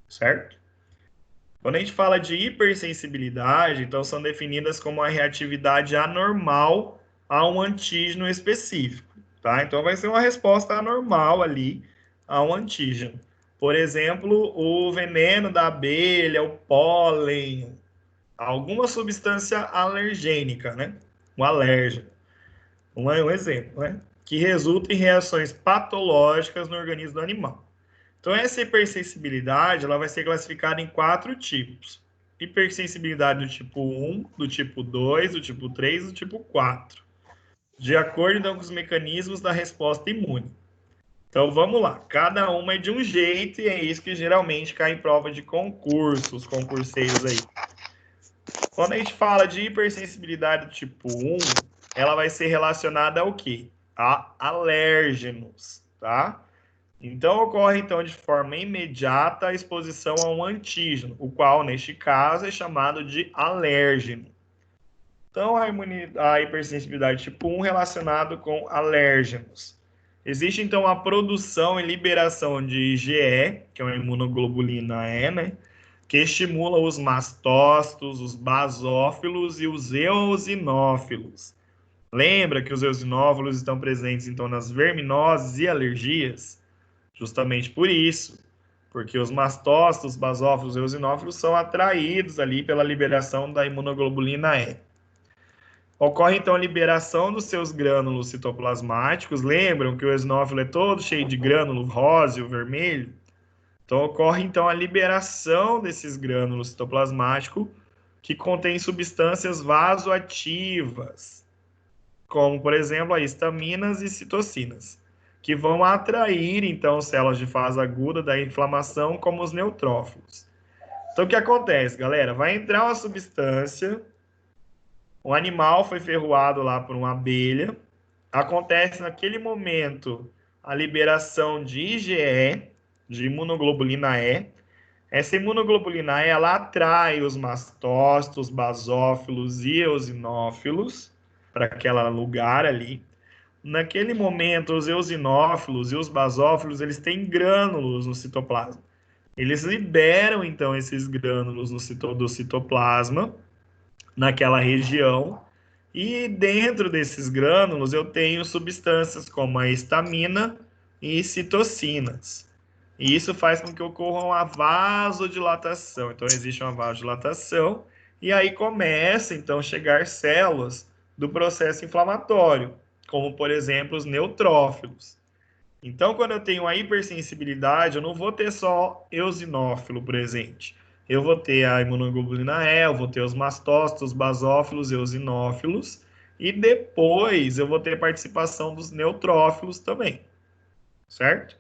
A: certo? Quando a gente fala de hipersensibilidade, então são definidas como a reatividade anormal a um antígeno específico, tá? Então vai ser uma resposta anormal ali a um antígeno. Por exemplo, o veneno da abelha, o pólen, alguma substância alergênica, né? Um alérgeno. Um exemplo, né? Que resulta em reações patológicas no organismo do animal. Então, essa hipersensibilidade ela vai ser classificada em 4 tipos. Hipersensibilidade do tipo 1, do tipo 2, do tipo 3 e do tipo 4. De acordo, então, com os mecanismos da resposta imune. Então, vamos lá. Cada uma é de um jeito e é isso que geralmente cai em prova de concurso, os concurseiros aí. Quando a gente fala de hipersensibilidade do tipo 1, ela vai ser relacionada ao quê? A alérgenos, tá? Então, ocorre, então, de forma imediata a exposição a um antígeno, o qual, neste caso, é chamado de alérgeno. Então, a hipersensibilidade tipo 1 relacionado com alérgenos. Existe, então, a produção e liberação de IgE, que é uma imunoglobulina E, né? Que estimula os mastócitos, os basófilos e os eosinófilos. Lembra que os eosinófilos estão presentes, então, nas verminoses e alergias? Justamente por isso, porque os mastócitos, basófilos e eosinófilos são atraídos ali pela liberação da imunoglobulina E. Ocorre, então, a liberação dos seus grânulos citoplasmáticos. Lembram que o eosinófilo é todo cheio de grânulo róseo, vermelho? Então, ocorre, então, a liberação desses grânulos citoplasmáticos que contêm substâncias vasoativas, como, por exemplo, as histaminas e citocinas, que vão atrair, então, células de fase aguda da inflamação, como os neutrófilos. Então, o que acontece, galera? Vai entrar uma substância, o animal foi ferroado lá por uma abelha, acontece naquele momento a liberação de IgE, de imunoglobulina E. Essa imunoglobulina E, ela atrai os mastócitos, basófilos e eosinófilos para aquele lugar ali. Naquele momento, os eosinófilos e os basófilos, eles têm grânulos no citoplasma. Eles liberam, então, esses grânulos do citoplasma, naquela região, e dentro desses grânulos eu tenho substâncias como a histamina e citocinas. E isso faz com que ocorra uma vasodilatação. Então, existe uma vasodilatação, e aí começa, então, a chegar células do processo inflamatório, como, por exemplo, os neutrófilos. Então, quando eu tenho a hipersensibilidade, eu não vou ter só eosinófilo presente. Eu vou ter a imunoglobulina E, eu vou ter os mastócitos, basófilos, eosinófilos, e depois eu vou ter participação dos neutrófilos também, certo?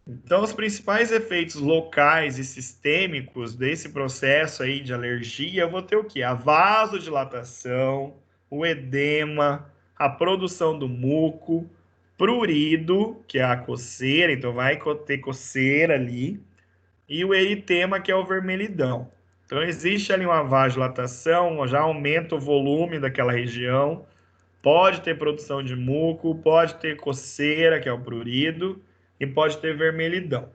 A: Então, os principais efeitos locais e sistêmicos desse processo aí de alergia, eu vou ter o quê? A vasodilatação, o edema, a produção do muco, prurido, que é a coceira, então vai ter coceira ali, e o eritema, que é o vermelhidão. Então, existe ali uma vasodilatação, já aumenta o volume daquela região, pode ter produção de muco, pode ter coceira, que é o prurido, e pode ter vermelhidão.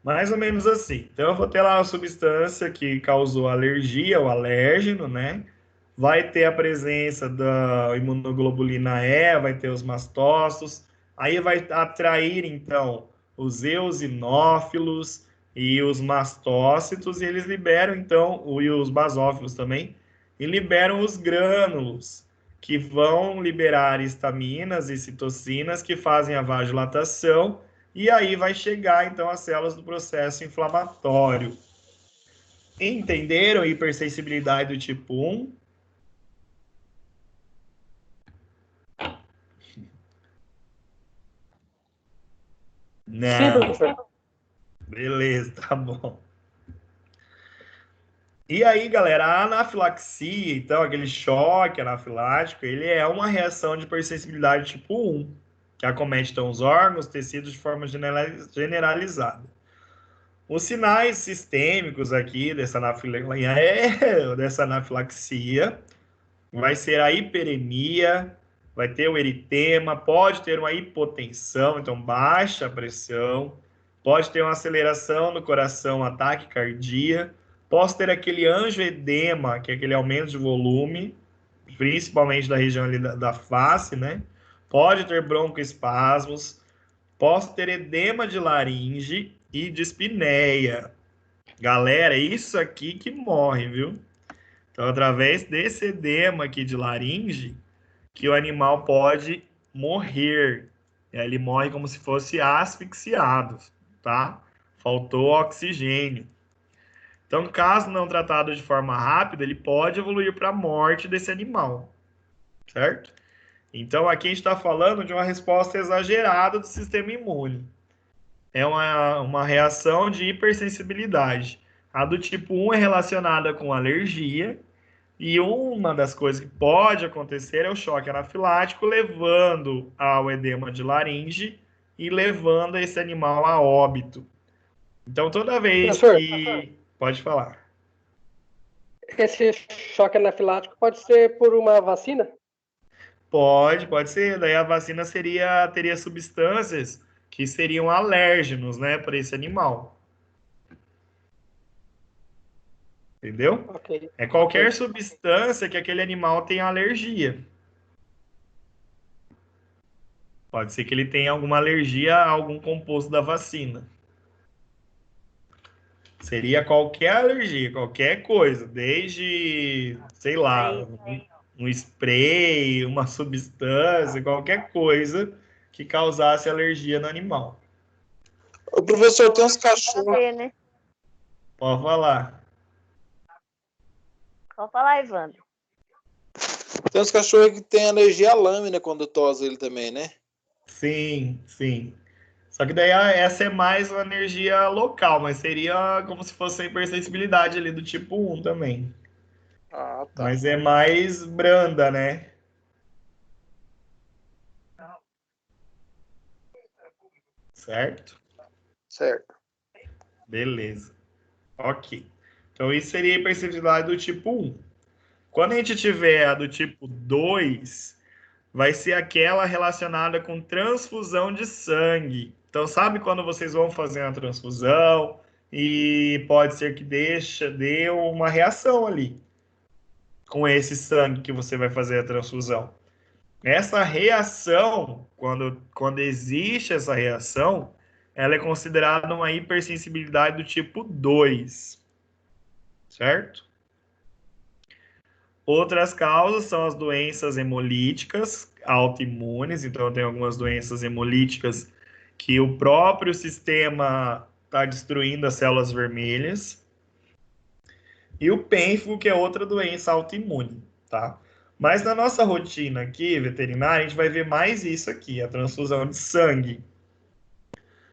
A: Mais ou menos assim. Então, eu vou ter lá a substância que causou alergia, o alérgeno, né? Vai ter a presença da imunoglobulina E, vai ter os mastócitos, aí vai atrair, então, os eosinófilos e os mastócitos, e eles liberam, então, e os basófilos também, e liberam os grânulos, que vão liberar histaminas e citocinas, que fazem a vasodilatação, e aí vai chegar, então, as células do processo inflamatório. Entenderam a hipersensibilidade do tipo 1?
F: Sim,
A: Não.
F: professor.
A: Beleza, tá bom. E aí, galera, a anafilaxia, então, aquele choque anafilático, ele é uma reação de hipersensibilidade tipo 1, que acomete, então, os órgãos, tecidos de forma generalizada. Os sinais sistêmicos aqui dessa anafilaxia vai ser a hiperemia, vai ter o eritema, pode ter uma hipotensão, então baixa pressão, pode ter uma aceleração no coração, ataque cardíaco, posso ter aquele angioedema, que é aquele aumento de volume, principalmente da região ali da face, né? Pode ter broncoespasmos, posso ter edema de laringe e dispneia. Galera, é isso aqui que morre, viu? Então, através desse edema aqui de laringe, que o animal pode morrer. Ele morre como se fosse asfixiado, tá? Faltou oxigênio. Então, caso não tratado de forma rápida, ele pode evoluir para a morte desse animal, certo? Então, aqui a gente está falando de uma resposta exagerada do sistema imune. É uma reação de hipersensibilidade. A do tipo 1 é relacionada com alergia, e uma das coisas que pode acontecer é o choque anafilático, levando ao edema de laringe e levando esse animal a óbito. Então, toda vez
F: Professor.
A: que... Pode falar.
H: Esse choque anafilático pode ser por uma vacina?
A: Pode ser. Daí a vacina teria substâncias que seriam alérgenos, né, para esse animal. Entendeu?
H: Ok.
A: É qualquer substância que aquele animal tenha alergia. Pode ser que ele tenha alguma alergia a algum composto da vacina. Seria qualquer alergia, qualquer coisa, desde, sei lá, um spray, uma substância, qualquer coisa que causasse alergia no animal.
B: O professor, tem uns cachorros.
D: Né?
A: Pode falar.
D: Pode falar, Evandro.
B: Tem uns cachorros que tem alergia à lâmina quando tosa ele também, né?
A: Sim, sim. Só que daí essa é mais uma energia local, mas seria como se fosse a hipersensibilidade ali do tipo 1 também.
B: Ah, tá.
A: Mas é mais branda, né? Certo?
B: Certo.
A: Beleza. Ok. Então, isso seria a hipersensibilidade do tipo 1. Quando a gente tiver a do tipo 2, vai ser aquela relacionada com transfusão de sangue. Então, sabe quando vocês vão fazer uma transfusão e pode ser que dê uma reação ali com esse sangue que você vai fazer a transfusão. Essa reação, quando existe essa reação, ela é considerada uma hipersensibilidade do tipo 2, certo? Outras causas são as doenças hemolíticas autoimunes, então tem algumas doenças hemolíticas que o próprio sistema está destruindo as células vermelhas. E o pênfigo, que é outra doença autoimune, tá? Mas na nossa rotina aqui, veterinária, a gente vai ver mais isso aqui, a transfusão de sangue.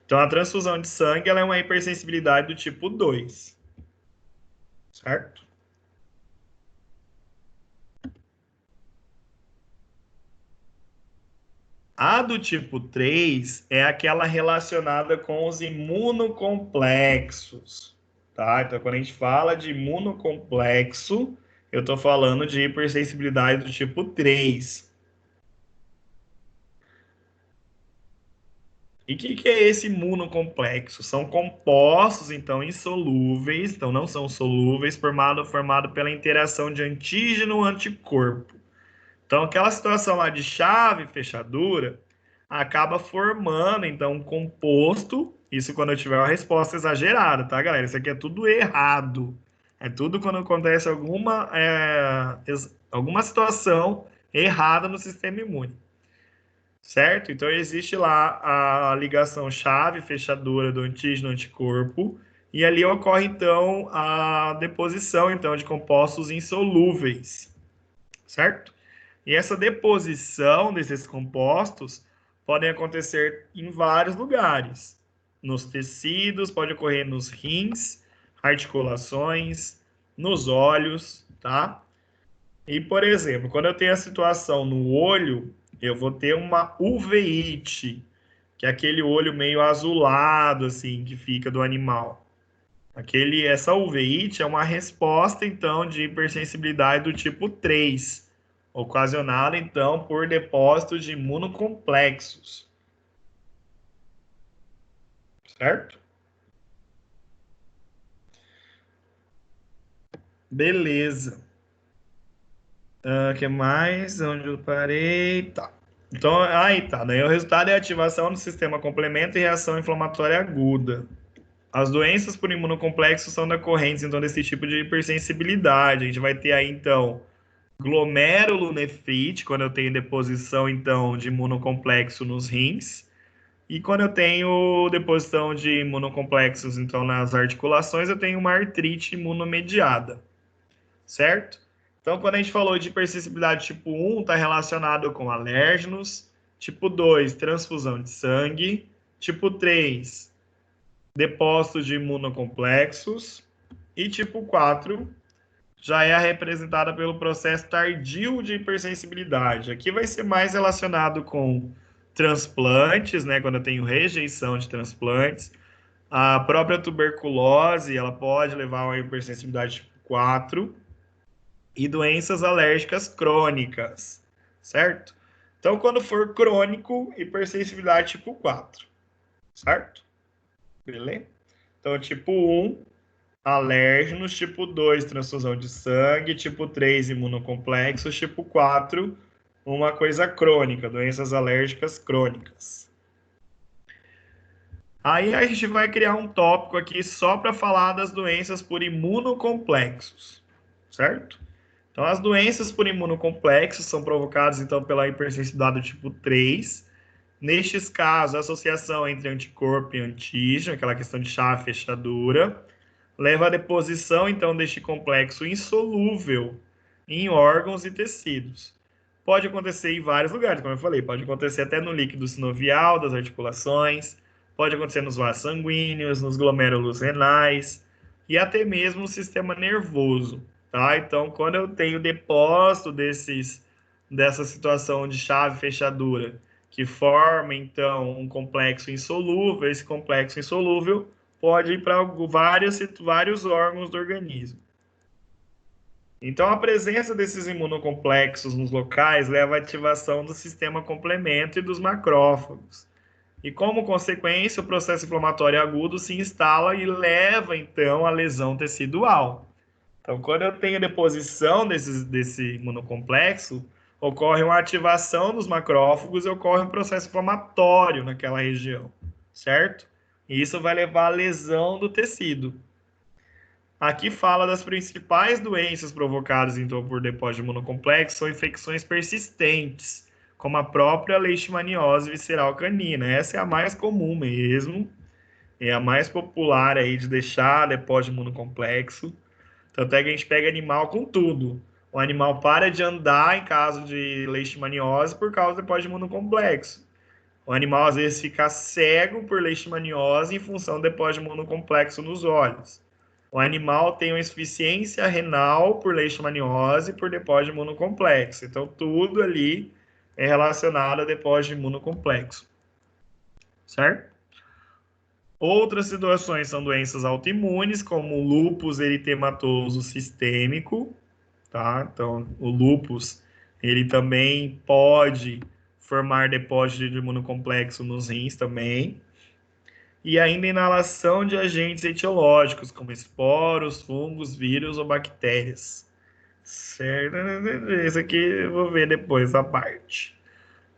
A: Então, a transfusão de sangue ela é uma hipersensibilidade do tipo 2, certo? A do tipo 3 é aquela relacionada com os imunocomplexos, tá? Então, quando a gente fala de imunocomplexo, eu estou falando de hipersensibilidade do tipo 3. E o que é esse imunocomplexo? São compostos, então, insolúveis, então não são solúveis, formado pela interação de antígeno-anticorpo. Então, aquela situação lá de chave e fechadura acaba formando, então, um composto, isso quando eu tiver uma resposta exagerada, tá, galera? Isso aqui é tudo errado. É tudo quando acontece alguma situação errada no sistema imune. Certo? Então, existe lá a ligação chave-fechadura do antígeno-anticorpo, e ali ocorre, então, a deposição, então, de compostos insolúveis, certo? E essa deposição desses compostos podem acontecer em vários lugares. Nos tecidos, pode ocorrer nos rins, articulações, nos olhos, tá? E, por exemplo, quando eu tenho a situação no olho, eu vou ter uma uveíte, que é aquele olho meio azulado, assim, que fica do animal. Essa uveíte é uma resposta, então, de hipersensibilidade do tipo 3, ocasionada, então, por depósitos de imunocomplexos. Certo? Beleza. Que mais? Onde eu parei? Tá. Então, aí tá. Daí o resultado é a ativação do sistema complemento e reação inflamatória aguda. As doenças por imunocomplexo são decorrentes, então, desse tipo de hipersensibilidade. A gente vai ter aí, então, glomerulonefrite, quando eu tenho deposição, então, de imunocomplexo nos rins. E quando eu tenho deposição de imunocomplexos, então, nas articulações, eu tenho uma artrite imunomediada. Certo? Então, quando a gente falou de hipersensibilidade tipo 1, está relacionado com alérgenos. Tipo 2, transfusão de sangue. Tipo 3, depósitos de imunocomplexos. E tipo 4, já é representada pelo processo tardio de hipersensibilidade. Aqui vai ser mais relacionado com transplantes, né? Quando eu tenho rejeição de transplantes. A própria tuberculose, ela pode levar a uma hipersensibilidade tipo 4. e doenças alérgicas crônicas, certo? Então, quando for crônico, hipersensibilidade tipo 4, certo? Beleza? Então, tipo 1, alérgenos, tipo 2, transfusão de sangue, tipo 3, imunocomplexos, tipo 4, uma coisa crônica, doenças alérgicas crônicas. Aí a gente vai criar um tópico aqui só para falar das doenças por imunocomplexos, certo? Então, as doenças por imunocomplexos são provocadas, então, pela hipersensibilidade do tipo 3. Nestes casos, a associação entre anticorpo e antígeno, aquela questão de chave fechadura, leva à deposição, então, deste complexo insolúvel em órgãos e tecidos. Pode acontecer em vários lugares, como eu falei, pode acontecer até no líquido sinovial das articulações, pode acontecer nos vasos sanguíneos, nos glomérulos renais e até mesmo no sistema nervoso, tá? Então, quando eu tenho depósito dessa situação de chave fechadura, que forma, então, um complexo insolúvel, esse complexo insolúvel pode ir para vários órgãos do organismo. Então, a presença desses imunocomplexos nos locais leva à ativação do sistema complemento e dos macrófagos. E, como consequência, o processo inflamatório agudo se instala e leva, então, à lesão tecidual. Então, quando eu tenho deposição desse imunocomplexo, ocorre uma ativação dos macrófagos e ocorre um processo inflamatório naquela região, certo? E isso vai levar à lesão do tecido. Aqui fala das principais doenças provocadas, então, por depósito de imunocomplexo, são infecções persistentes, como a própria leishmaniose visceral canina. Essa é a mais comum mesmo, é a mais popular aí de deixar depósito de imunocomplexo. Tanto é que a gente pega animal com tudo. O animal para de andar em caso de leishmaniose por causa do depósito de imunocomplexo. O animal, às vezes, fica cego por leishmaniose em função do depósito de imunocomplexo nos olhos. O animal tem uma insuficiência renal por leishmaniose por depósito de imunocomplexo. Então, tudo ali é relacionado a depósito de imunocomplexo. Certo? Outras situações são doenças autoimunes, como o lúpus eritematoso sistêmico, tá? Então, o lúpus, ele também pode formar depósito de imunocomplexo nos rins também. E ainda inalação de agentes etiológicos, como esporos, fungos, vírus ou bactérias. Certo? Isso aqui eu vou ver depois, a parte.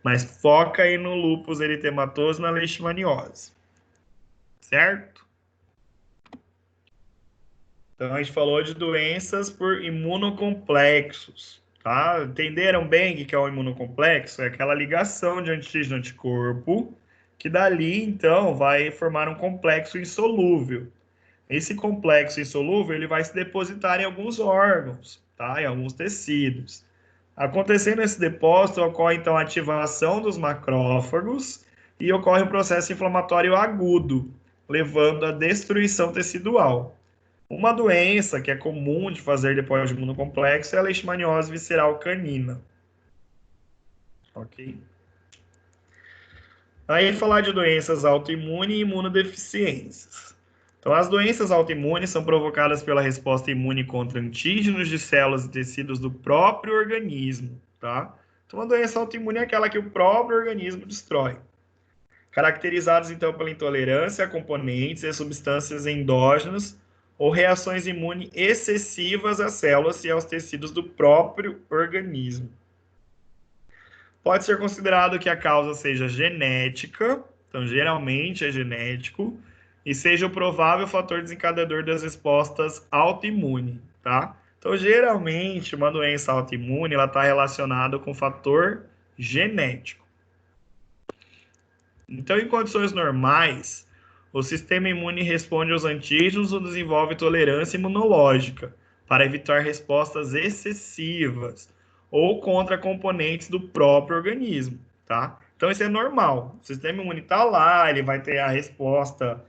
A: Mas foca aí no lúpus eritematoso e na leishmaniose. Certo? Então, a gente falou de doenças por imunocomplexos, tá? Entenderam bem o que é o imunocomplexo? É aquela ligação de antígeno-anticorpo, que dali, então, vai formar um complexo insolúvel. Esse complexo insolúvel, ele vai se depositar em alguns órgãos, tá? Em alguns tecidos. Acontecendo esse depósito, ocorre, então, a ativação dos macrófagos e ocorre um processo inflamatório agudo, levando à destruição tecidual. Uma doença que é comum de fazer depósito de imunocomplexo é a leishmaniose visceral canina. Ok? Aí, falar de doenças autoimunes e imunodeficiências. Então, as doenças autoimunes são provocadas pela resposta imune contra antígenos de células e tecidos do próprio organismo, tá? Então, uma doença autoimune é aquela que o próprio organismo destrói. Caracterizadas, então, pela intolerância a componentes e substâncias endógenas ou reações imunes excessivas às células e aos tecidos do próprio organismo. Pode ser considerado que a causa seja genética, então geralmente é genético, e seja o provável fator desencadeador das respostas autoimunes, tá? Então, geralmente, uma doença autoimune, ela está relacionada com fator genético. Então, em condições normais, o sistema imune responde aos antígenos ou desenvolve tolerância imunológica para evitar respostas excessivas ou contra componentes do próprio organismo, tá? Então, isso é normal. O sistema imune está lá, ele vai ter a resposta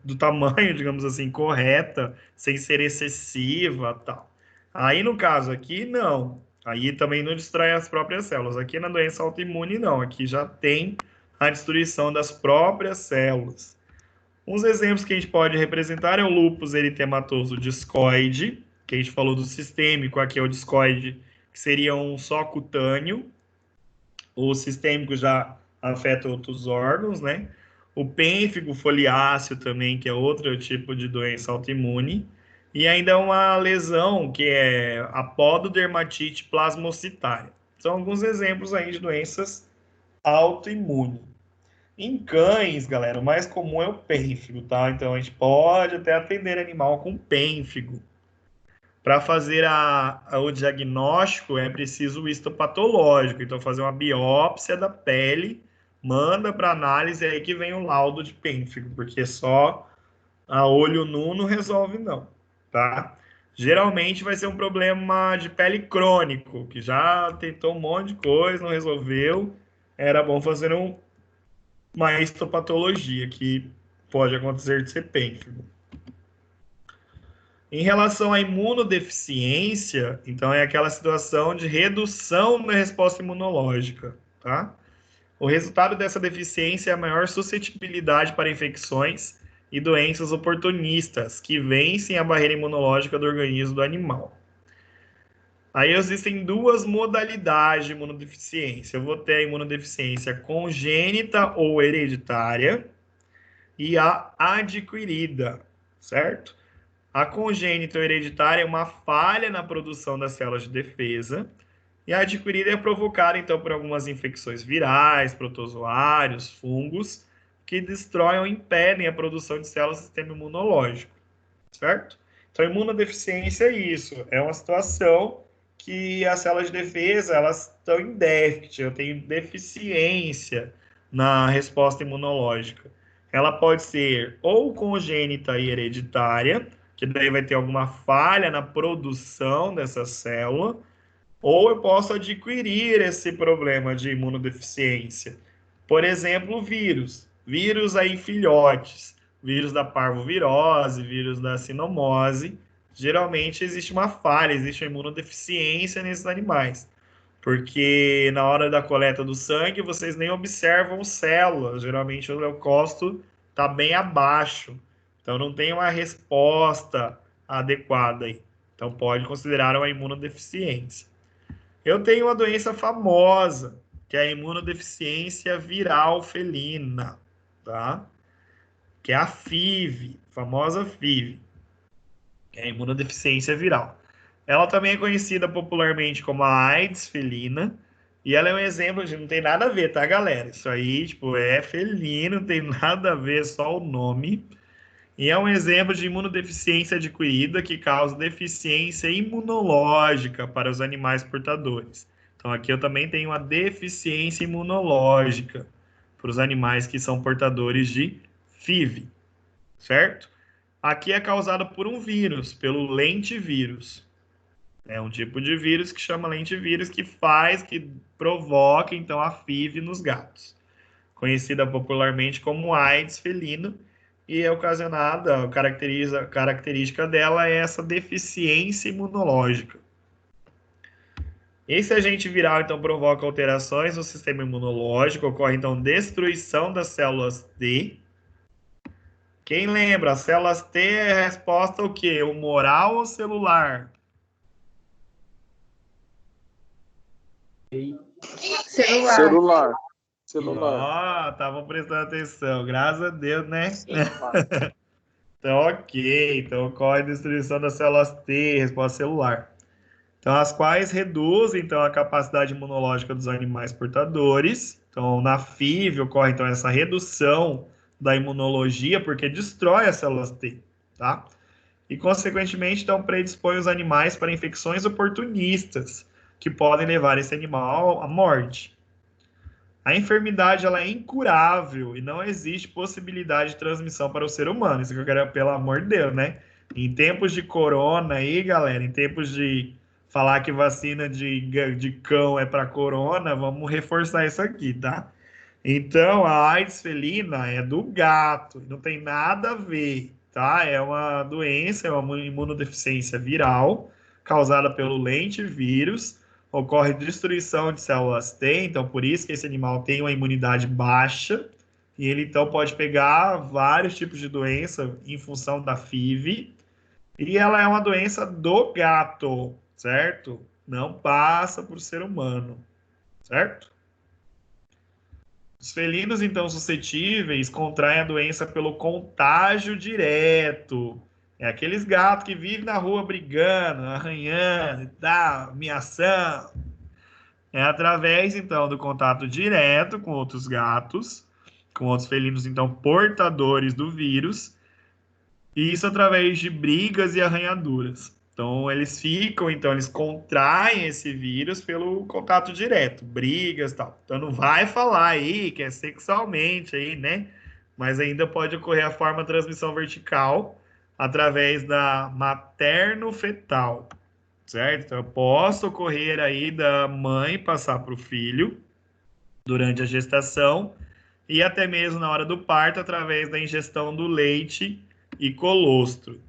A: do tamanho, digamos assim, correta, sem ser excessiva, tal. Aí, no caso aqui, não. Aí também não destrói as próprias células. Aqui na doença autoimune, não. Aqui já tem a destruição das próprias células. Uns exemplos que a gente pode representar é o lúpus eritematoso discoide, que a gente falou do sistêmico, aqui é o discoide, que seria um só cutâneo. O sistêmico já afeta outros órgãos, né? O pênfigo foliáceo também, que é outro tipo de doença autoimune. E ainda uma lesão, que é a pododermatite plasmocitária. São alguns exemplos aí de doenças autoimunes. Em cães, galera, o mais comum é o pênfigo, tá? Então, a gente pode até atender animal com pênfigo. Para fazer o diagnóstico, é preciso o histopatológico. Então, fazer uma biópsia da pele, manda para análise, é aí que vem o laudo de pênfigo, porque só a olho nu não resolve, não, tá? Geralmente vai ser um problema de pele crônico, que já tentou um monte de coisa, não resolveu. Era bom fazer uma histopatologia, que pode acontecer de ser pênfigo. Em relação à imunodeficiência, então é aquela situação de redução da resposta imunológica, tá? O resultado dessa deficiência é a maior suscetibilidade para infecções e doenças oportunistas, que vencem a barreira imunológica do organismo do animal. Aí existem duas modalidades de imunodeficiência. Eu vou ter a imunodeficiência congênita ou hereditária e a adquirida, certo? A congênita ou hereditária é uma falha na produção das células de defesa, e a adquirida é provocada, então, por algumas infecções virais, protozoários, fungos, que destroem ou impedem a produção de células do sistema imunológico, certo? Então, imunodeficiência é isso, é uma situação que as células de defesa, elas estão em déficit, eu tenho deficiência na resposta imunológica. Ela pode ser ou congênita e hereditária, que daí vai ter alguma falha na produção dessa célula, ou eu posso adquirir esse problema de imunodeficiência. Por exemplo, vírus aí filhotes, vírus da parvovirose, vírus da sinomose. Geralmente existe uma falha, existe uma imunodeficiência nesses animais, porque na hora da coleta do sangue vocês nem observam células, geralmente o leucócito está bem abaixo, então não tem uma resposta adequada aí. Então pode considerar uma imunodeficiência. Eu tenho uma doença famosa, que é a imunodeficiência viral felina, tá? Que é a FIV, famosa FIV, que é a imunodeficiência viral. Ela também é conhecida popularmente como a AIDS felina, e ela é um exemplo de não tem nada a ver, tá, galera? Isso aí, tipo, é felino, não tem nada a ver, só o nome. E é um exemplo de imunodeficiência adquirida que causa deficiência imunológica para os animais portadores. Então, aqui eu também tenho uma deficiência imunológica para os animais que são portadores de FIV, certo? Aqui é causada por um vírus, pelo lentivírus. É um tipo de vírus que chama lentivírus, que provoca, então, a FIV nos gatos. Conhecida popularmente como AIDS felino, e é ocasionada, a característica dela é essa deficiência imunológica. Esse agente viral, então, provoca alterações no sistema imunológico, ocorre, então, destruição das células T. Quem lembra? As células T é a resposta ao quê? Humoral ou celular?
B: Celular.
A: Ó, estavam prestando atenção, graças a Deus, né? Então, ok. Então, ocorre a destruição das células T, resposta celular. Então, as quais reduzem, então, a capacidade imunológica dos animais portadores. Então, na FIV ocorre, então, essa redução da imunologia, porque destrói as células T, tá? E, consequentemente, então, predispõe os animais para infecções oportunistas, que podem levar esse animal à morte. A enfermidade, ela é incurável e não existe possibilidade de transmissão para o ser humano. Isso que eu quero, pelo amor de Deus, né? Em tempos de corona aí, galera, em tempos de falar que vacina de cão é para corona, vamos reforçar isso aqui, tá? Então, a AIDS felina é do gato, não tem nada a ver, tá? É uma doença, é uma imunodeficiência viral causada pelo lentivírus. Ocorre destruição de células T, então por isso que esse animal tem uma imunidade baixa E ele, então, pode pegar vários tipos de doença em função da FIV. E ela é uma doença do gato, certo? Não passa por ser humano, certo? Os felinos, então, suscetíveis contraem a doença pelo contágio direto. É aqueles gatos que vivem na rua brigando, arranhando e tal, ameaçando. É através, então, do contato direto com outros gatos, com outros felinos, então, portadores do vírus, e isso através de brigas e arranhaduras. Então, eles contraem esse vírus pelo contato direto, brigas e tal. Então, não vai falar aí que é sexualmente aí, né? Mas ainda pode ocorrer a forma de transmissão vertical através da materno-fetal, certo? Então, posso ocorrer aí da mãe passar para o filho durante a gestação e até mesmo na hora do parto através da ingestão do leite e colostro,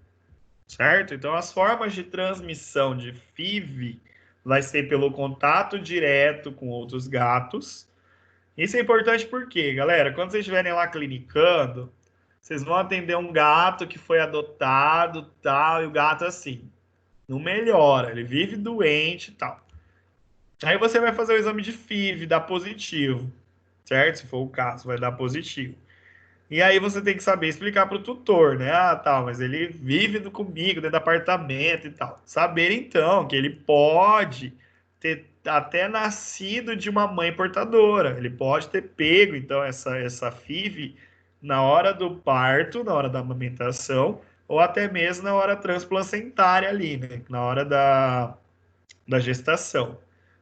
A: certo? Então, as formas de transmissão de FIV vai ser pelo contato direto com outros gatos. Isso é importante porque, galera, quando vocês estiverem lá clinicando, vocês vão atender um gato que foi adotado, tal, e o gato assim, não melhora, ele vive doente e tal. Aí você vai fazer o exame de FIV, dá positivo, certo? Se for o caso, vai dar positivo. E aí você tem que saber explicar para o tutor, né? Ah, tá, mas ele vive comigo dentro do apartamento e tal. Saber, então, que ele pode ter até nascido de uma mãe portadora. Ele pode ter pego, então, essa FIV na hora do parto, na hora da amamentação, ou até mesmo na hora transplacentária ali, né? Na hora da gestação.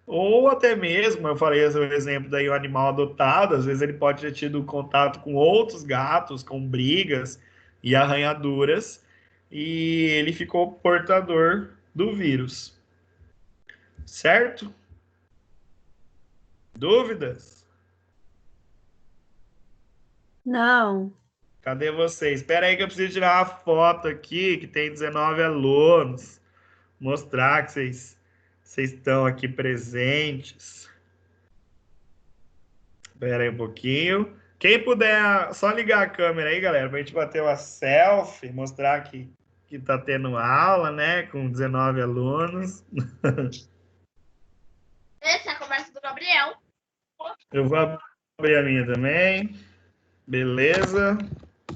A: Ou até mesmo, eu falei o exemplo daí, o animal adotado, às vezes ele pode ter tido contato com outros gatos, com brigas e arranhaduras, e ele ficou portador do vírus. Certo? Dúvidas?
I: Não.
A: Cadê vocês? Espera aí que eu preciso tirar uma foto aqui, que tem 19 alunos. Mostrar que vocês estão aqui presentes. Espera aí um pouquinho. Quem puder, só ligar a câmera aí, galera, pra gente bater uma selfie, mostrar que tá tendo aula, né, com 19 alunos.
J: Essa é a conversa do Gabriel.
A: Eu vou abrir a minha também. Beleza.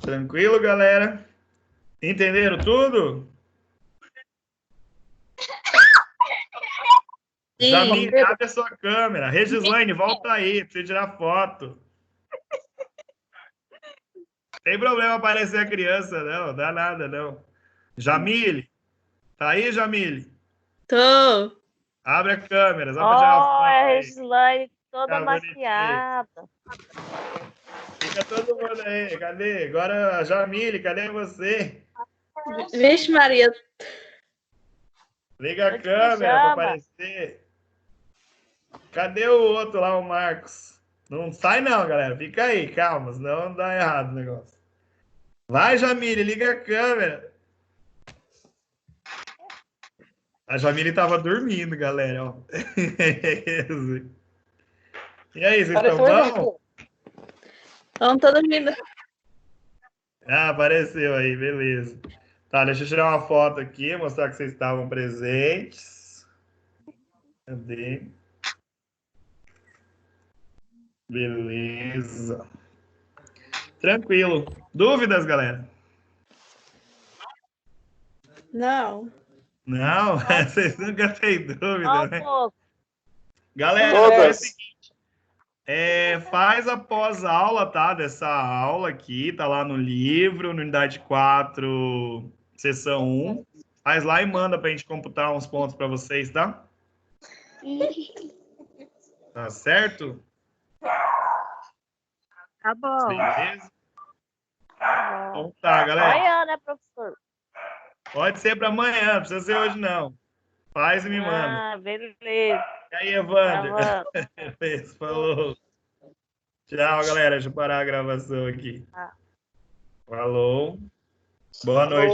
A: Tranquilo, galera? Entenderam tudo?
I: Sim.
A: Jamile, abre a sua câmera. Regislaine, volta aí, precisa tirar foto. Tem problema aparecer a criança, não, dá nada, não. Jamile, tá aí, Jamile?
I: Tô.
A: Abre a câmera, só pra tirar foto
D: Olha a
A: aí.
D: Regislaine toda
A: Tá bonitinho.
D: maquiada.
A: Fica todo mundo aí, cadê? Agora, Jamile, cadê você?
I: Vixe, Maria.
A: Liga a
D: Tô de
A: câmera pra
D: pijama.
A: aparecer. Cadê o outro lá, o Marcos? Não sai não, galera. Fica aí, calma, senão dá errado o negócio. Vai, Jamile, liga a câmera. A Jamile tava dormindo, galera. Ó. E aí, vocês estão bom?
I: Estão todos vindo.
A: Ah, apareceu aí, beleza. Tá, deixa eu tirar uma foto aqui, mostrar que vocês estavam presentes. Cadê? Beleza. Tranquilo. Dúvidas, galera?
I: Não.
A: Não, vocês nunca têm dúvida,
D: Ó,
A: né?
D: pouco.
A: Galera,
B: Todas.
A: é o seguinte, faz a pós-aula, tá? Dessa aula aqui, tá lá no livro, no unidade 4, seção 1. Faz lá e manda pra gente computar uns pontos pra vocês, tá? Tá certo?
D: Tá bom.
A: Beleza?
D: Tá bom.
A: Então tá, galera.
D: Amanhã, né, professor?
A: Pode ser para amanhã, não precisa ser hoje, não. Faz e me manda.
D: Ah, beleza.
A: E aí, Evander?
D: Tá
A: Beleza, falou. Tchau, galera. Deixa eu parar a gravação aqui.
D: Tá.
A: Falou. Boa noite.